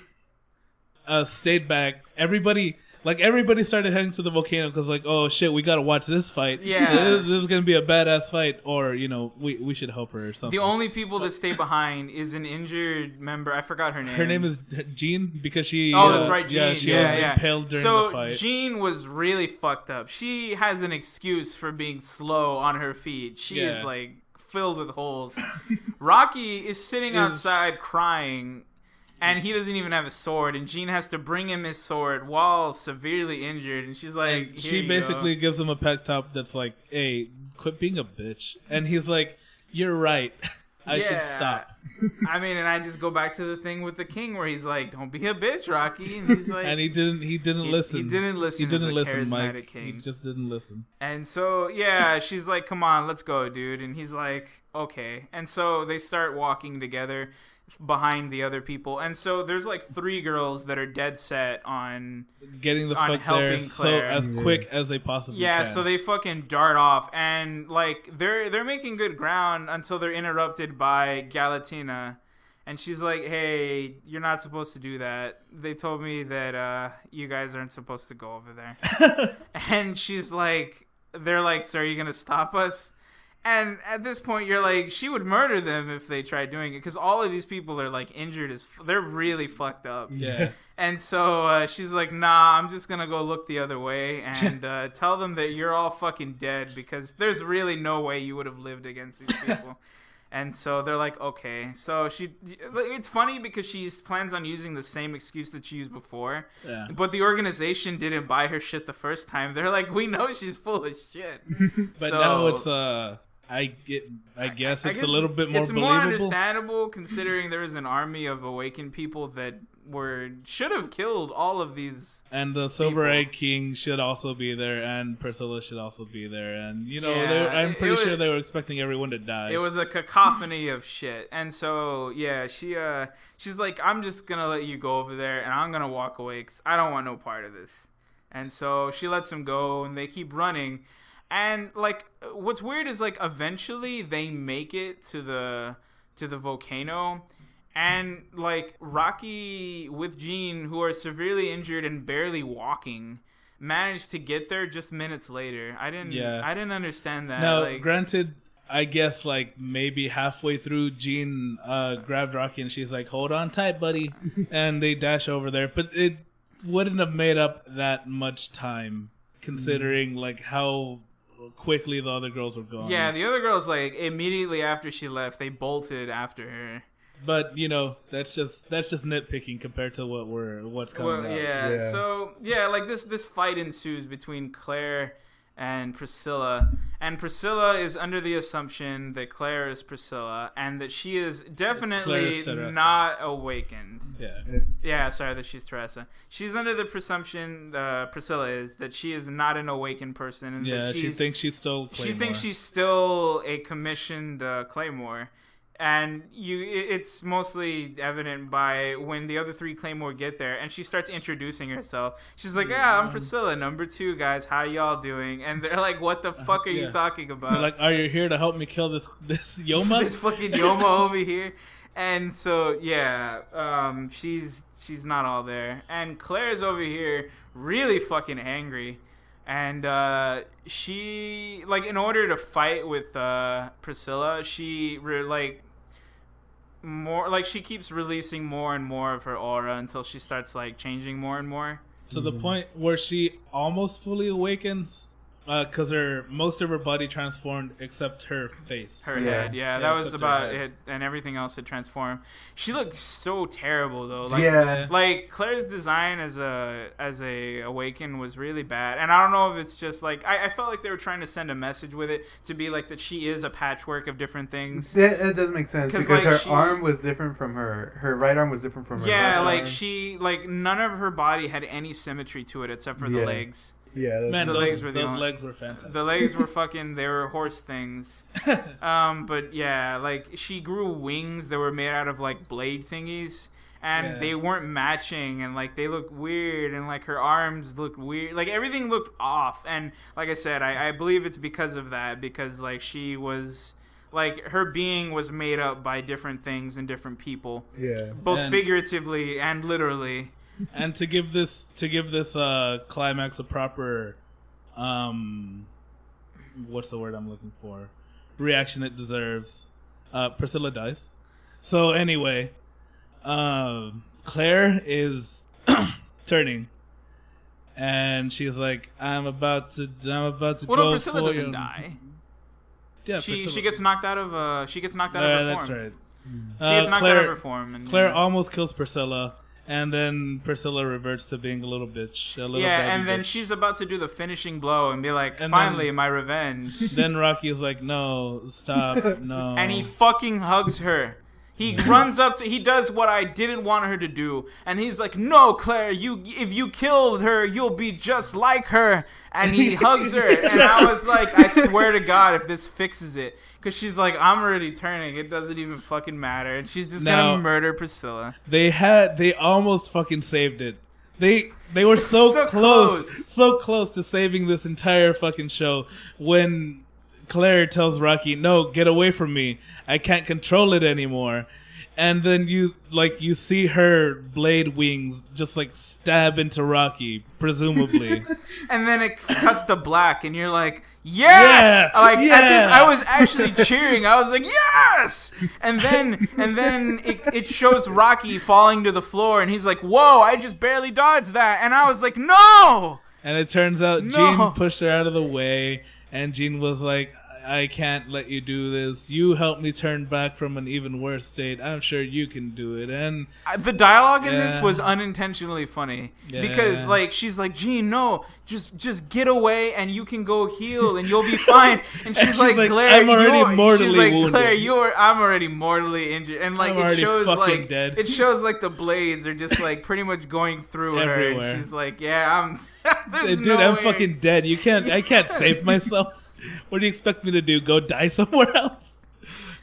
stayed back. Everybody started heading to the volcano because like, oh shit, we gotta watch this fight. Yeah, this is gonna be a badass fight, or we should help her or something. The only people that stay behind is an injured member. I forgot her name. Her name is Jean because she. Oh, that's right, Jean. Yeah, she was impaled during the fight. So Jean was really fucked up. She has an excuse for being slow on her feet. She is like filled with holes. Rocky is sitting outside crying. And he doesn't even have a sword, and Jean has to bring him his sword while severely injured. And she's like, and she basically gives him a pep talk that's like, "Hey, quit being a bitch." And he's like, "You're right. I should stop." I mean, and I just go back to the thing with the king where he's like, "Don't be a bitch, Rocky." And he's like, and he didn't listen. He didn't listen. He didn't listen, Mike. King. He just didn't listen. And so she's like, "Come on, let's go, dude." And he's like, "Okay." And so they start walking together behind the other people, and so there's like 3 girls that are dead set on getting the fuck there so as quick as they possibly can. So they fucking dart off, and like they're making good ground until they're interrupted by Galatina, and she's like, "Hey, you're not supposed to do that. They told me that you guys aren't supposed to go over there." And she's like, they're like, "So are you gonna stop us?" And at this point, you're like, she would murder them if they tried doing it, because all of these people are like injured they're really fucked up. Yeah. And so she's like, "Nah, I'm just gonna go look the other way and tell them that you're all fucking dead, because there's really no way you would have lived against these people." And so they're like, "Okay." So it's funny because she plans on using the same excuse that she used before. Yeah. But the organization didn't buy her shit the first time. They're like, "We know she's full of shit." But now it's I guess it's a little bit more believable. It's more understandable considering there is an army of awakened people that should have killed all of these. And the Silver Egg King should also be there, and Priscilla should also be there, and I'm pretty sure they were expecting everyone to die. It was a cacophony of shit, and so she's like, "I'm just gonna let you go over there, and I'm gonna walk away because I don't want no part of this." And so she lets him go, and they keep running. And like, what's weird is like eventually they make it to the volcano, And like Rocky with Jean, who are severely injured and barely walking, managed to get there just minutes later. I didn't understand that. Now, like, granted, I guess like maybe halfway through, Jean grabbed Rocky and she's like, "Hold on tight, buddy," and they dash over there. But it wouldn't have made up that much time, considering like how quickly the other girls were going. Yeah, the other girls, like, immediately after she left, they bolted after her. But that's just nitpicking compared to what's coming out. Yeah. So like this fight ensues between Claire and Priscilla, and Priscilla is under the assumption that Claire is Priscilla, and that she is definitely not awakened. That she's Teresa. She's under the presumption, Priscilla is, that she is not an awakened person, and that she thinks she's still Claymore. She thinks she's still a commissioned Claymore. And it's mostly evident by when the other three Claymore get there, and she starts introducing herself. She's like, "Yeah, I'm Priscilla, number 2, guys. How y'all doing?" And they're like, "What the fuck are you talking about?" They're like, "Are you here to help me kill this Yoma? This fucking Yoma over here?" And so she's not all there, and Claire's over here really fucking angry. And she, like, in order to fight with Priscilla, she she keeps releasing more and more of her aura until she starts like changing more and more. To the point where she almost fully awakens. Because most of her body transformed except her face. Her head, that was about it, and everything else had transformed. She looked so terrible though. Like Claire's design as a Awaken was really bad, and I don't know if it's just like I felt like they were trying to send a message with it to be like that she is a patchwork of different things. It does make sense because her arm was different from her right arm was different from her left arm. None of her body had any symmetry to it except for the legs. Yeah, man, those legs were fantastic. The legs were they were horse things. But yeah, like she grew wings that were made out of like blade thingies, and they weren't matching, and like they looked weird, and like her arms looked weird, like everything looked off. And like I said, I believe it's because of that, because like she was like her being was made up by different things and different people. Yeah, both figuratively and literally. And to give this climax a proper what's the word I'm looking for? Reaction it deserves. Priscilla dies. So anyway, Claire is turning, and she's like, I'm about to well, go. No, Priscilla doesn't die. Yeah, she gets knocked out of her form. That's right. She gets knocked out of her form. And, Claire almost kills Priscilla. And then Priscilla reverts to being a little bitch. And then she's about to do the finishing blow and be like, finally, my revenge. Then Rocky is like, no, stop, no. And he fucking hugs her. He runs up he does what I didn't want her to do. And he's like, no, Claire, if you killed her, you'll be just like her. And he hugs her. And I was like, I swear to God, if this fixes it. Because she's like, I'm already turning. It doesn't even fucking matter. And she's just going to murder Priscilla. They almost fucking saved it. They were so close to saving this entire fucking show when Claire tells Rocky, no, get away from me. I can't control it anymore. And then you see her blade wings just like stab into Rocky, presumably. And then it cuts to black, and you're like, yes! At this, I was actually cheering. I was like, yes! And then it shows Rocky falling to the floor, and he's like, whoa, I just barely dodged that. And I was like, no! And it turns out Jean pushed her out of the way, and Jean was like, I can't let you do this. You helped me turn back from an even worse state. I'm sure you can do it. And the dialogue in this was unintentionally funny because like she's like, Jean, no, just get away and you can go heal and you'll be fine. And she's like, Claire, I'm already mortally she's like, wounded. Claire, I'm already mortally injured. And like it shows like the blades are just like pretty much going through everywhere. Her. And she's like, I'm I'm fucking dead. I can't save myself. What do you expect me to do? Go die somewhere else?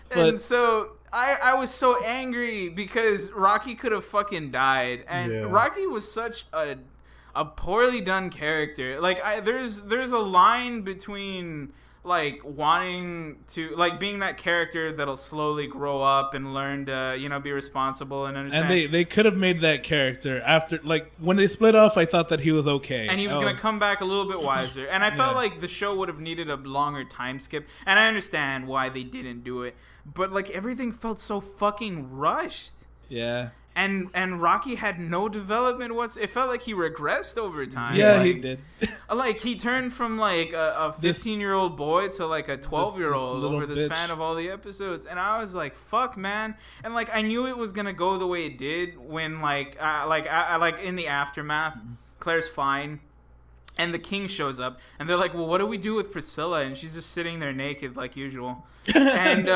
And so I was so angry because Rocky could have fucking died, and Rocky was such a poorly done character. Like there's a line between like wanting to like being that character that'll slowly grow up and learn to be responsible and understand. And they could have made that character after, like, when they split off. I thought that he was okay, and he was gonna come back a little bit wiser. And I felt like the show would have needed a longer time skip. And I understand why they didn't do it, but like everything felt so fucking rushed. Yeah. And Rocky had no development it felt like he regressed over time. Yeah, like, he did. Like he turned from like a 15-year-old boy to like a 12-year-old over the span of all the episodes, and I was like, "Fuck, man!" And like I knew it was gonna go the way it did when like in the aftermath, Claire's fine. And the king shows up, and they're like, "Well, what do we do with Priscilla?" And she's just sitting there naked, like usual. And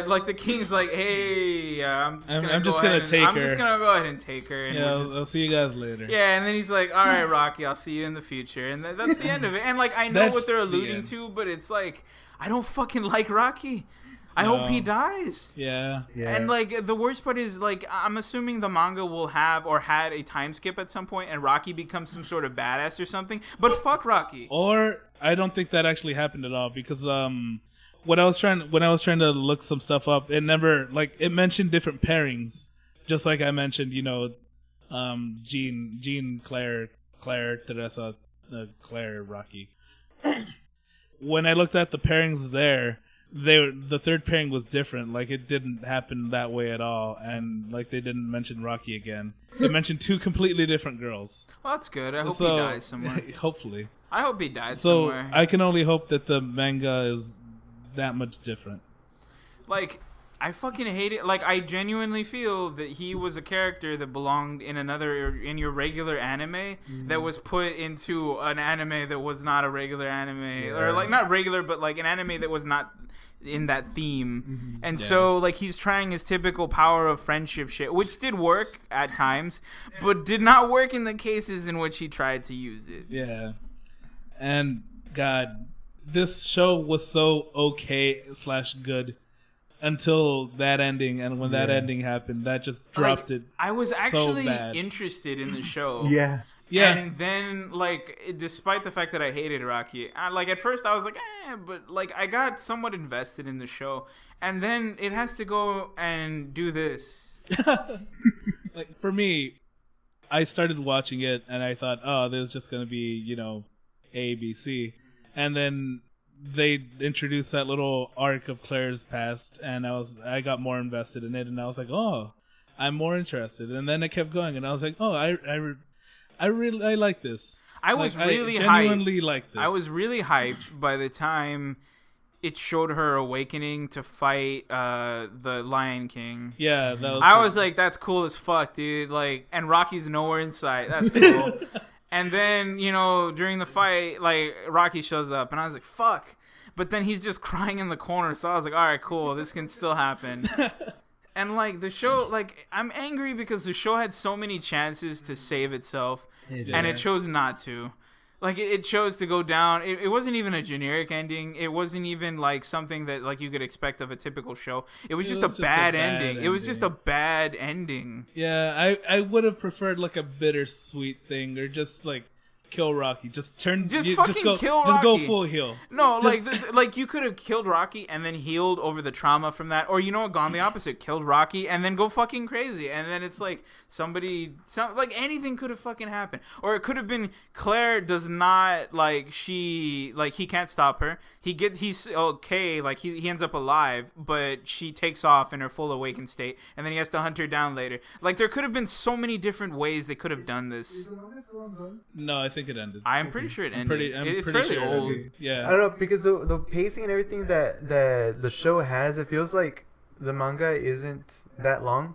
like the king's like, "Hey, I'm just gonna go ahead and take her." And I'll see you guys later. Yeah, and then he's like, "All right, Rocky, I'll see you in the future." And that's the end of it. And like I know what they're alluding to, but it's like I don't fucking like Rocky. I hope he dies. Yeah. And like the worst part is like I'm assuming the manga will have or had a time skip at some point, and Rocky becomes some sort of badass or something. But fuck Rocky. Or I don't think that actually happened at all, because when I was trying to look some stuff up, it never it mentioned different pairings, just like I mentioned, Jean, Claire, Teresa, Claire, Rocky. When I looked at the pairings there, the third pairing was different. Like it didn't happen that way at all, and like they didn't mention Rocky again. They mentioned two completely different girls. Well, that's good. I hope he dies somewhere. Hopefully. I hope he dies somewhere. So I can only hope that the manga is that much different. Like I fucking hate it. Like I genuinely feel that he was a character that belonged in your regular anime that was put into an anime that was not a regular anime, or like not regular, but like an anime that was not in that theme. And so like he's trying his typical power of friendship shit, which did work at times, but did not work in the cases in which he tried to use it. Yeah. And God, this show was so okay/good until that ending, and when that ending happened, that just dropped it. I was actually interested in the show. Yeah. And then, like, despite the fact that I hated Rocky, at first I was like, but, like, I got somewhat invested in the show. And then it has to go and do this. Like, for me, I started watching it, and I thought, oh, there's just going to be, A, B, C. And then they introduced that little arc of Claire's past, and I got more invested in it, and I was like, oh, I'm more interested. And then it kept going, and I was like, oh, I like this. I genuinely like this. I was really hyped by the time it showed her awakening to fight the Lion King. Yeah, that was. I was like, that's cool as fuck, dude. Like, and Rocky's nowhere in sight. That's cool. And then, during the fight, like, Rocky shows up, and I was like, fuck. But then he's just crying in the corner, so I was like, all right, cool, this can still happen. And, like, the show, like, I'm angry because the show had so many chances to save itself, and it chose not to. Like, it chose to go down. It wasn't even a generic ending. It wasn't even, like, something that, like, you could expect of a typical show. It was just a bad ending. It was just a bad ending. Yeah, I would have preferred, like, a bittersweet thing, or just, like, kill Rocky. Just kill Rocky. Just go full heal. No, like you could have killed Rocky and then healed over the trauma from that, or gone the opposite, killed Rocky and then go fucking crazy, and then it's like anything could have fucking happened, or it could have been Claire does not he can't stop her. He's okay, like he ends up alive, but she takes off in her full awakened state, and then he has to hunt her down later. Like there could have been so many different ways they could have done this. No, I think it ended. I'm pretty sure it ended. It's fairly sure old. Yeah. I don't know, because the pacing and everything that the show has, it feels like the manga isn't that long.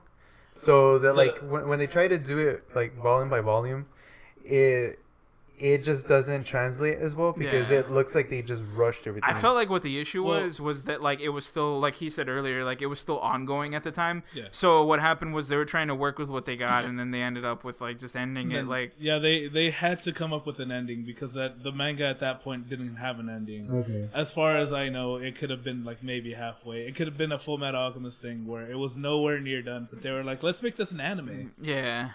So that like when they try to do it like volume by volume, it just doesn't translate as well, because it looks like they just rushed everything. I felt like what the issue was that like it was still, like he said earlier, like it was still ongoing at the time. Yeah. So what happened was they were trying to work with what they got, and then they ended up with like just ending it like. Yeah, they had to come up with an ending, because the manga at that point didn't have an ending. Okay. As far as I know, it could have been like maybe halfway. It could have been a Full Metal Alchemist thing where it was nowhere near done, but they were like, let's make this an anime. Yeah.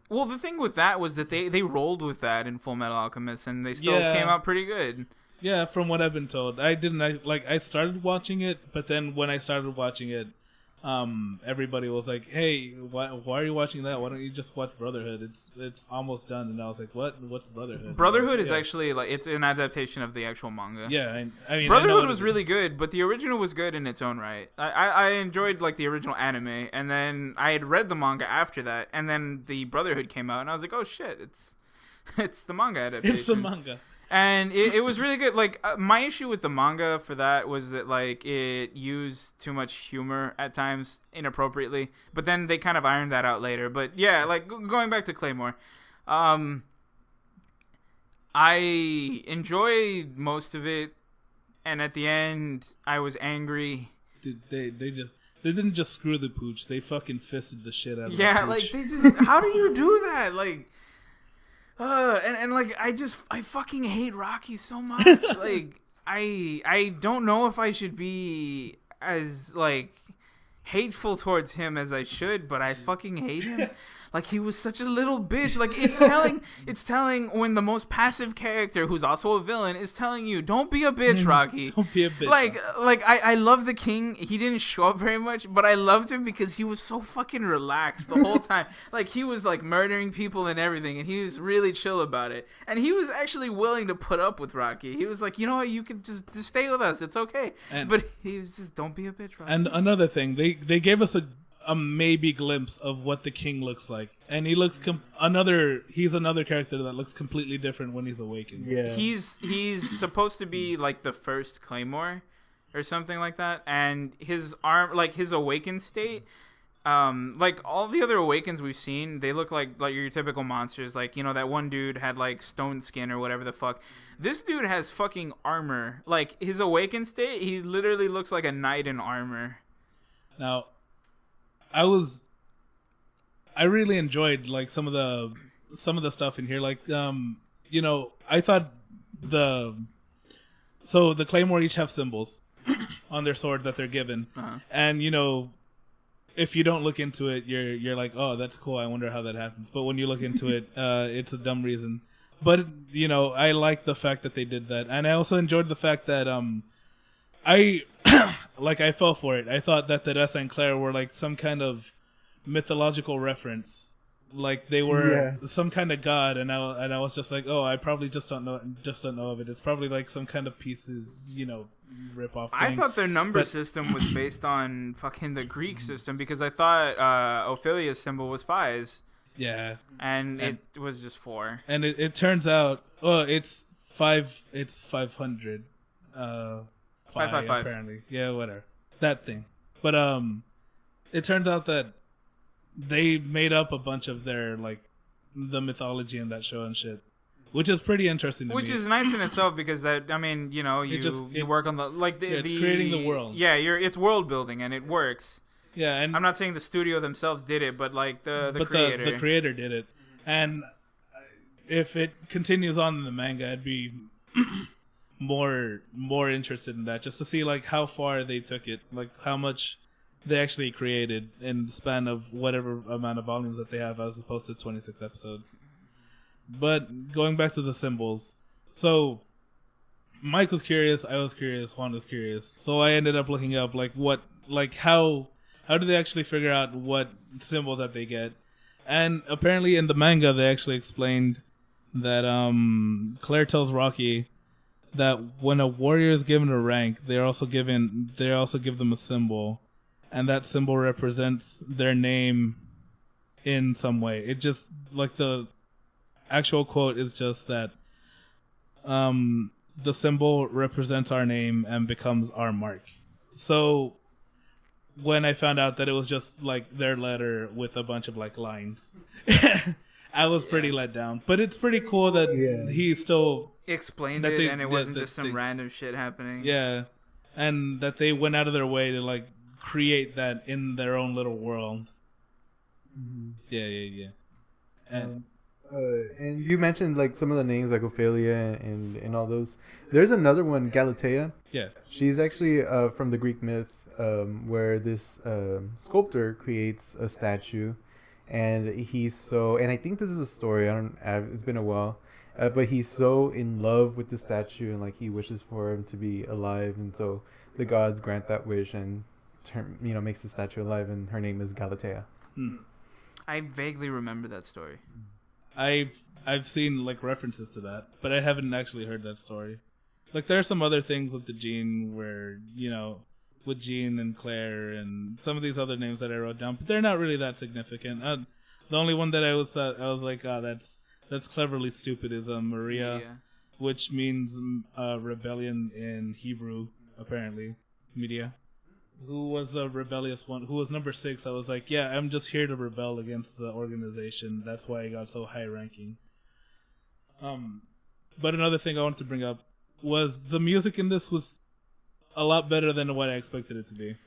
The thing with that was that they rolled with that in Full Metal Alchemist, and they still came out pretty good. Yeah, from what I've been told, I started watching it, but then when I started watching it, everybody was like, "Hey, why are you watching that? Why don't you just watch Brotherhood? It's almost done." And I was like, "What? What's Brotherhood?" Brotherhood is actually like it's an adaptation of the actual manga. Yeah, I mean, Brotherhood was really good, but the original was good in its own right. I enjoyed like the original anime, and then I had read the manga after that, and then the Brotherhood came out, and I was like, "Oh shit, it's the manga adaptation." It's the manga. And it was really good. Like my issue with the manga for that was that like it used too much humor at times inappropriately. But then they kind of ironed that out later. But yeah, like going back to Claymore, I enjoyed most of it, and at the end I was angry. Dude, they didn't just screw the pooch. They fucking fisted the shit out of the pooch. Yeah, like they just how do you do that? Like. And like I fucking hate Rocky so much. Like I don't know if I should be as like hateful towards him as I should, but I fucking hate him. Like he was such a little bitch. Like it's telling when the most passive character, who's also a villain, is telling you, "Don't be a bitch, Rocky." Don't be a bitch. Like I love the king. He didn't show up very much, but I loved him because he was so fucking relaxed the whole time. Like he was like murdering people and everything, and he was really chill about it. And he was actually willing to put up with Rocky. He was like, "You know what? You can just stay with us. It's okay." But he was just, "Don't be a bitch, Rocky." And another thing, they gave us a maybe glimpse of what the king looks like, and he looks he's another character that looks completely different when he's awakened. Yeah, he's supposed to be like the first Claymore or something like that, and his arm, like his awakened state, like all the other awakens we've seen, they look like your typical monsters. Like, you know, that one dude had like stone skin or whatever the fuck. This dude has fucking armor. Like his awakened state, he literally looks like a knight in armor. Now, I really enjoyed like some of the stuff in here. Like, you know, I thought the Claymore each have symbols on their sword that they're given, and you know, if you don't look into it, you're like, oh, that's cool. I wonder how that happens. But when you look into it, it's a dumb reason. But you know, I like the fact that they did that, and I also enjoyed the fact that I fell for it. I thought that Teresa and Claire were like some kind of mythological reference, like they were some kind of god, and I was just like, oh, I probably just don't know of it. It's probably like some kind of pieces, you know, rip off thing. I thought their number system was based on fucking the Greek system, because I thought Ophelia's symbol was Phi's. Yeah, and it was just 4. And it turns out, it's 5. It's 500. 555 apparently. Yeah, whatever. That thing. But it turns out that they made up a bunch of their like the mythology in that show and shit, which is pretty interesting to me. Which is nice in itself, because that, I mean, you know, you work on the like it's creating the world. Yeah, it's world building, and it works. Yeah, and I'm not saying the studio themselves did it, but like the creator. The creator did it. And if it continues on in the manga, I'd be more interested in that, just to see like how far they took it, like how much they actually created in the span of whatever amount of volumes that they have, as opposed to 26 episodes. But going back to the symbols, so Mike was curious, I was curious, Juan was curious, so I ended up looking up how do they actually figure out what symbols that they get. And apparently in the manga they actually explained that Claire tells Rocky that when a warrior is given a rank, they also give them a symbol, and that symbol represents their name in some way. It just, like, the actual quote is just that the symbol represents our name and becomes our mark. So when I found out that it was just like their letter with a bunch of like lines, I was pretty let down. But it's pretty cool that he still explained it, and it wasn't just some random shit happening. Yeah, and that they went out of their way to like create that in their own little world. Mm-hmm. Yeah. And you mentioned like some of the names, like Ophelia and all those. There's another one, Galatea. Yeah, she's actually from the Greek myth, where this sculptor creates a statue, and I think this is a story. It's been a while, but he's so in love with the statue, and like he wishes for him to be alive, and so the gods grant that wish and makes the statue alive, and her name is Galatea. I vaguely remember that story. I've seen like references to that, but I haven't actually heard that story. Like there are some other things with the Jean where, with Jean and Claire and some of these other names that I wrote down, but they're not really that significant. The only one that I was like, that's cleverly stupid is Maria, which means rebellion in Hebrew, apparently. Media. Who was a rebellious one? Who was number 6? I was like, yeah, I'm just here to rebel against the organization. That's why I got so high ranking. But another thing I wanted to bring up was the music in this was a lot better than what I expected it to be.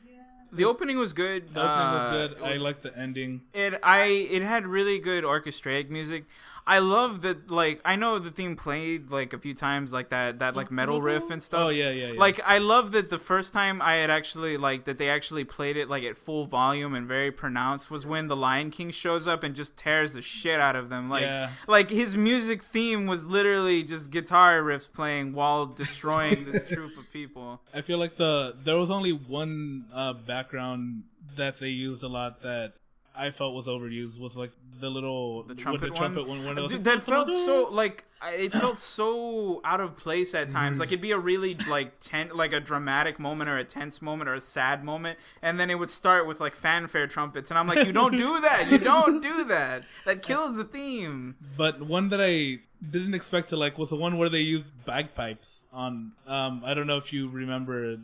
The opening was good. The opening was good. I liked the ending. It had really good orchestrated music. I love that. Like, I know the theme played like a few times, like that like metal riff and stuff. Oh yeah. Like, I love that the first time I had actually like that they actually played it like at full volume and very pronounced was when the Lion King shows up and just tears the shit out of them. Like his music theme was literally just guitar riffs playing while destroying this troop of people. I feel like there was only one background that they used a lot that I felt was overused was like the trumpet one. Dude, that felt so like it felt so out of place at times. Like it'd be a really like like a dramatic moment or a tense moment or a sad moment, and then it would start with like fanfare trumpets, and I'm like, you don't do that. You don't do that. That kills the theme. But one that I didn't expect to like was the one where they used bagpipes on. I don't know if you remember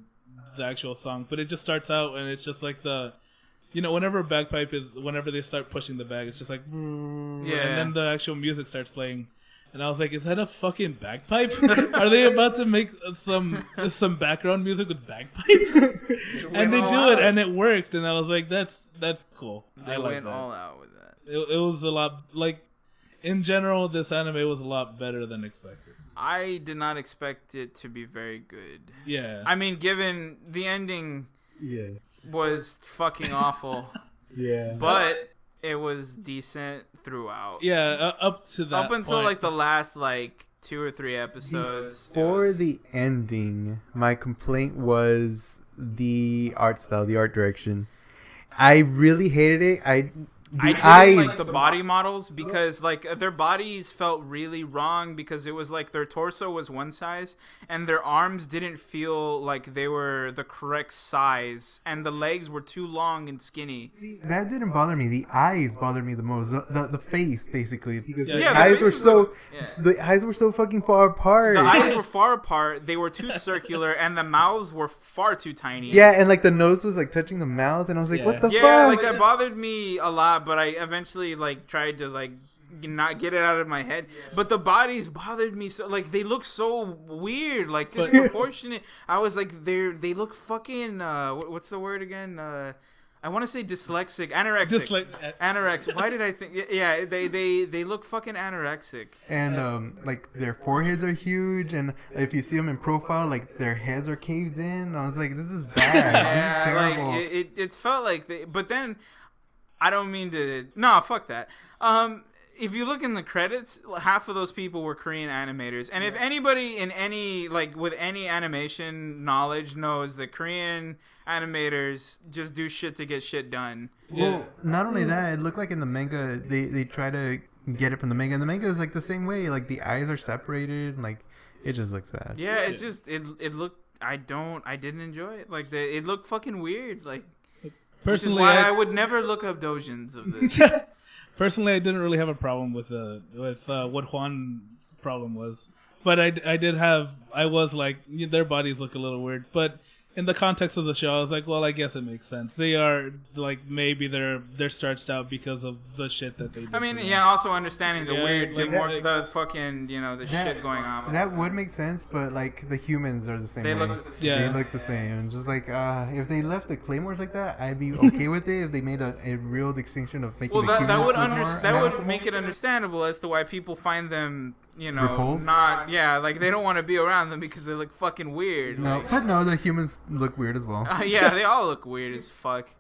the actual song, but it just starts out and it's just like whenever a bagpipe whenever they start pushing the bag, it's just like, and then the actual music starts playing. And I was like, is that a fucking bagpipe? Are they about to make some background music with bagpipes? And they do it, and it worked. And I was like, that's cool. They went all out with that. It was a lot, like, in general, this anime was a lot better than expected. I did not expect it to be very good. Yeah. I mean, given the ending was fucking awful. Yeah. But it was decent throughout. Yeah, up to that Up until point. like the last like 2 or 3 episodes. For the ending, my complaint was the art style, the art direction. I really hated it. I didn't like the body models because like their bodies felt really wrong because it was like their torso was one size and their arms didn't feel like they were the correct size and the legs were too long and skinny. See, that didn't bother me. The eyes bothered me the most. The face basically because the eyes were so fucking far apart. The eyes were far apart. They were too circular and the mouths were far too tiny. Yeah, and like the nose was like touching the mouth and I was like, what the fuck? Yeah, like that bothered me a lot. But I eventually like tried to like not get it out of my head. But the bodies bothered me so like they look so weird, like disproportionate. I was like they look fucking what's the word again? I want to say dyslexic, anorexic. Anorexic. Why did I think? Yeah, they look fucking anorexic. And like their foreheads are huge, and if you see them in profile, like their heads are caved in. I was like, this is bad. This is terrible. Like it felt like but then. I don't mean to... No, fuck that. If you look in the credits, half of those people were Korean animators. And if anybody in any... Like, with any animation knowledge knows that Korean animators just do shit to get shit done. Well, not only that, it looked like in the manga, they try to get it from the manga. And the manga is, like, the same way. Like, the eyes are separated. Like, it just looks bad. Yeah, it just... It looked... I didn't enjoy it. Like, it looked fucking weird. Like... Personally, which is why I would never look up doujins of this. Personally, I didn't really have a problem with what Juan's problem was, but I was like, their bodies look a little weird, but in the context of the show, I was like, well, I guess it makes sense. They are like maybe they're stretched out because of the shit that they did. I mean, yeah, also understanding the weird, like the fucking, the shit going on. That would make sense, but like the humans are the same. They look the same. Just like if they left the Claymores like that, I'd be okay with it. If they made a real distinction of making that would make it understandable as to why people find them. Repulsed? Like they don't want to be around them because they look fucking weird. No, but no, the humans look weird as well. Yeah, they all look weird as fuck.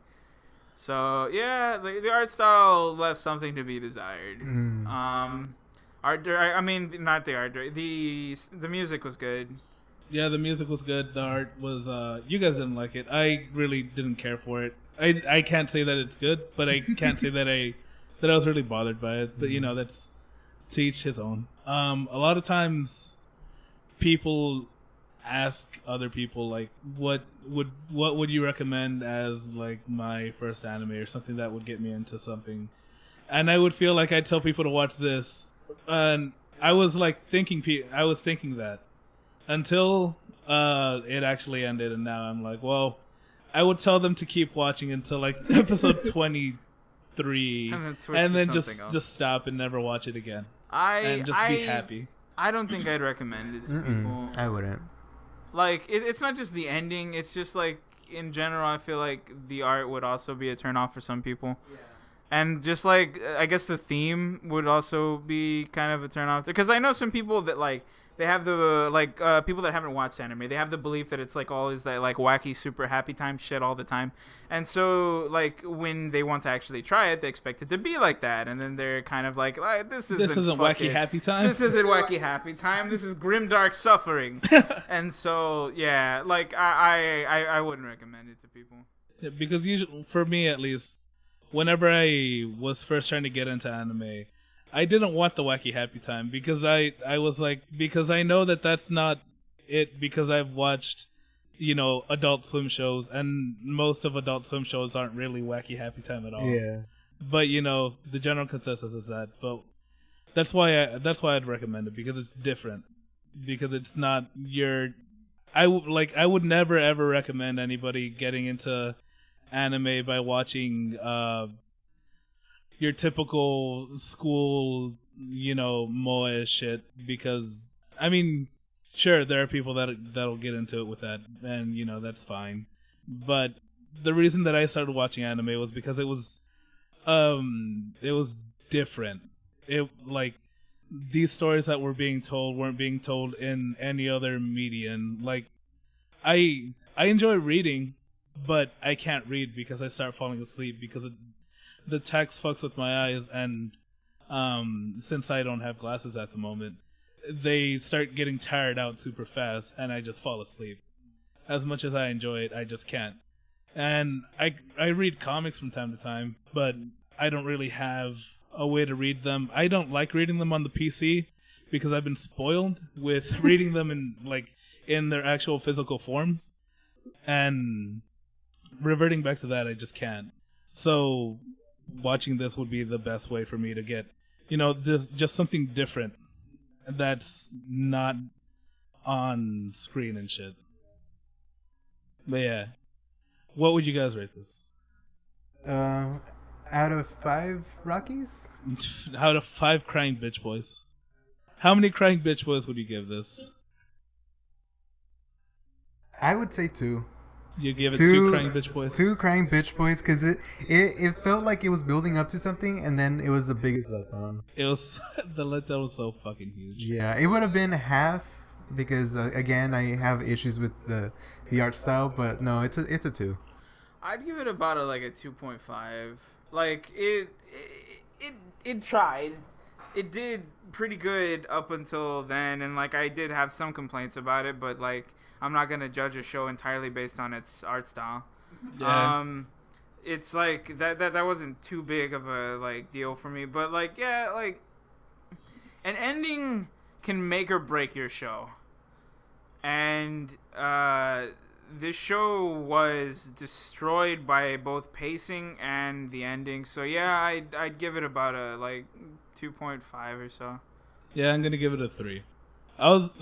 So yeah, the art style left something to be desired. I mean, not the art. The music was good. Yeah, the music was good. The art was. You guys didn't like it. I really didn't care for it. I can't say that it's good, but I can't say that I was really bothered by it. But that's to each his own. A lot of times, people ask other people like, what would you recommend as like my first anime or something that would get me into something, and I would feel like I'd tell people to watch this, and I was like thinking that until it actually ended, and now I'm like, well, I would tell them to keep watching until like episode 23, and then just stop and never watch it again, and just be happy. I don't think I'd recommend it to people. I wouldn't. Like, it's not just the ending. It's just, like, in general, I feel like the art would also be a turnoff for some people. Yeah. And just, like, I guess the theme would also be kind of a turnoff. Because I know some people that, like, they have the, like, people that haven't watched anime, they have the belief that it's, like, always that, like, wacky, super happy time shit all the time. And so, like, when they want to actually try it, they expect it to be like that. And then they're kind of like, this isn't wacky happy time. This isn't wacky happy time. This is grim dark suffering. And so, yeah, like, I wouldn't recommend it to people. Yeah, because usually, for me at least, whenever I was first trying to get into anime, I didn't want the wacky happy time because I was like, because I know that that's not it, because I've watched, Adult Swim shows, and most of Adult Swim shows aren't really wacky happy time at all. Yeah. But the general consensus is that. But that's why I'd recommend it, because it's different, because it's not I would never ever recommend anybody getting into anime by watching your typical school, moe shit, because I mean, sure, there are people that'll get into it with that, and that's fine. But the reason that I started watching anime was because it was different. It, like, these stories that were being told weren't being told in any other medium. Like, I enjoy reading, but I can't read because I start falling asleep because the text fucks with my eyes, and since I don't have glasses at the moment, they start getting tired out super fast, and I just fall asleep. As much as I enjoy it, I just can't. And I read comics from time to time, but I don't really have a way to read them. I don't like reading them on the PC because I've been spoiled with reading them in their actual physical forms, and reverting back to that, I just can't. So watching this would be the best way for me to get, just something different that's not on screen and shit. But yeah, what would you guys rate this? Out of 5 Rockies? Out of 5 crying bitch boys. How many crying bitch boys would you give this? I would say 2. You give it 2 crying bitch boys? 2 crying bitch boys, because it felt like it was building up to something, and then it was the biggest letdown. It was the letdown was so fucking huge. Yeah, it would have been half, because again, I have issues with the art style, but no, it's a 2. I'd give it about a 2.5. Like, it tried. It did pretty good up until then, and I did have some complaints about it, but I'm not gonna judge a show entirely based on its art style. Yeah. It's that wasn't too big of a deal for me, but an ending can make or break your show, and this show was destroyed by both pacing and the ending. So yeah, I'd give it about a 2.5 or so. Yeah, I'm gonna give it a 3. I was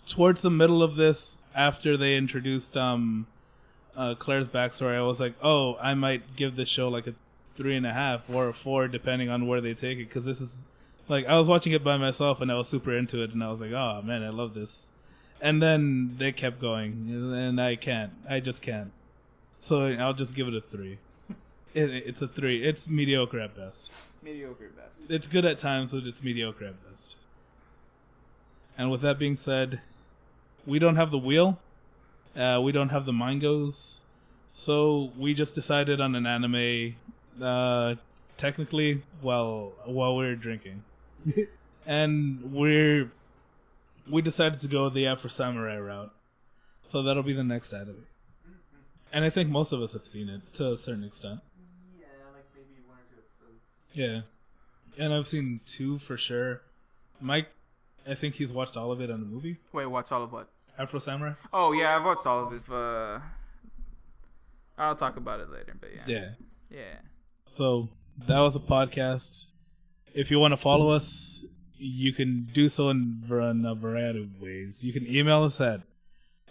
towards the middle of this, after they introduced Claire's backstory, I was like, oh, I might give this show a 3.5 or a 4, depending on where they take it, because this is I was watching it by myself and I was super into it, and I was like, oh man, I love this. And then they kept going, and I just can't. So I'll just give it a 3. It's a 3. It's mediocre at best. Mediocre at best. It's good at times, but it's mediocre at best. And with that being said, we don't have the wheel. We don't have the mangoes. So we just decided on an anime, technically, while we were drinking. And we decided to go the Afro Samurai route. So that'll be the next anime. And I think most of us have seen it to a certain extent. Yeah, like maybe 1 or 2 episodes. Yeah. And I've seen 2 for sure. Mike, I think he's watched all of it on the movie. Wait, watch all of what? Afro Samurai? Oh, yeah, I've watched all of it. I'll talk about it later, but yeah. Yeah. So that was a podcast. If you want to follow us, you can do so in a variety of ways. You can email us at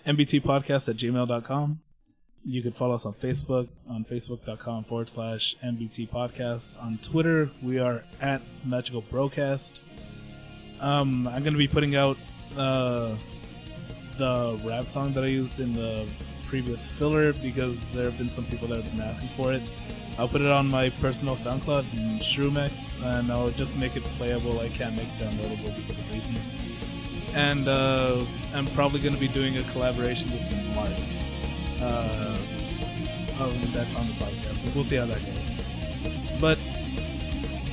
mbtpodcast@gmail.com. You can follow us on Facebook, on facebook.com/mbtpodcast. On Twitter, we are at Magical Broadcast. I'm going to be putting out the rap song that I used in the previous filler because there have been some people that have been asking for it. I'll put it on my personal SoundCloud and Shroomex, and I'll just make it playable. I can't make it downloadable because of reasons. And I'm probably going to be doing a collaboration with Mark. That's on the podcast. We'll see how that goes. But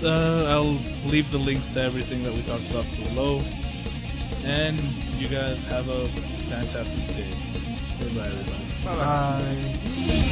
I'll leave the links to everything that we talked about below. And you guys have a fantastic day. Say bye, everybody. Bye-bye. Bye.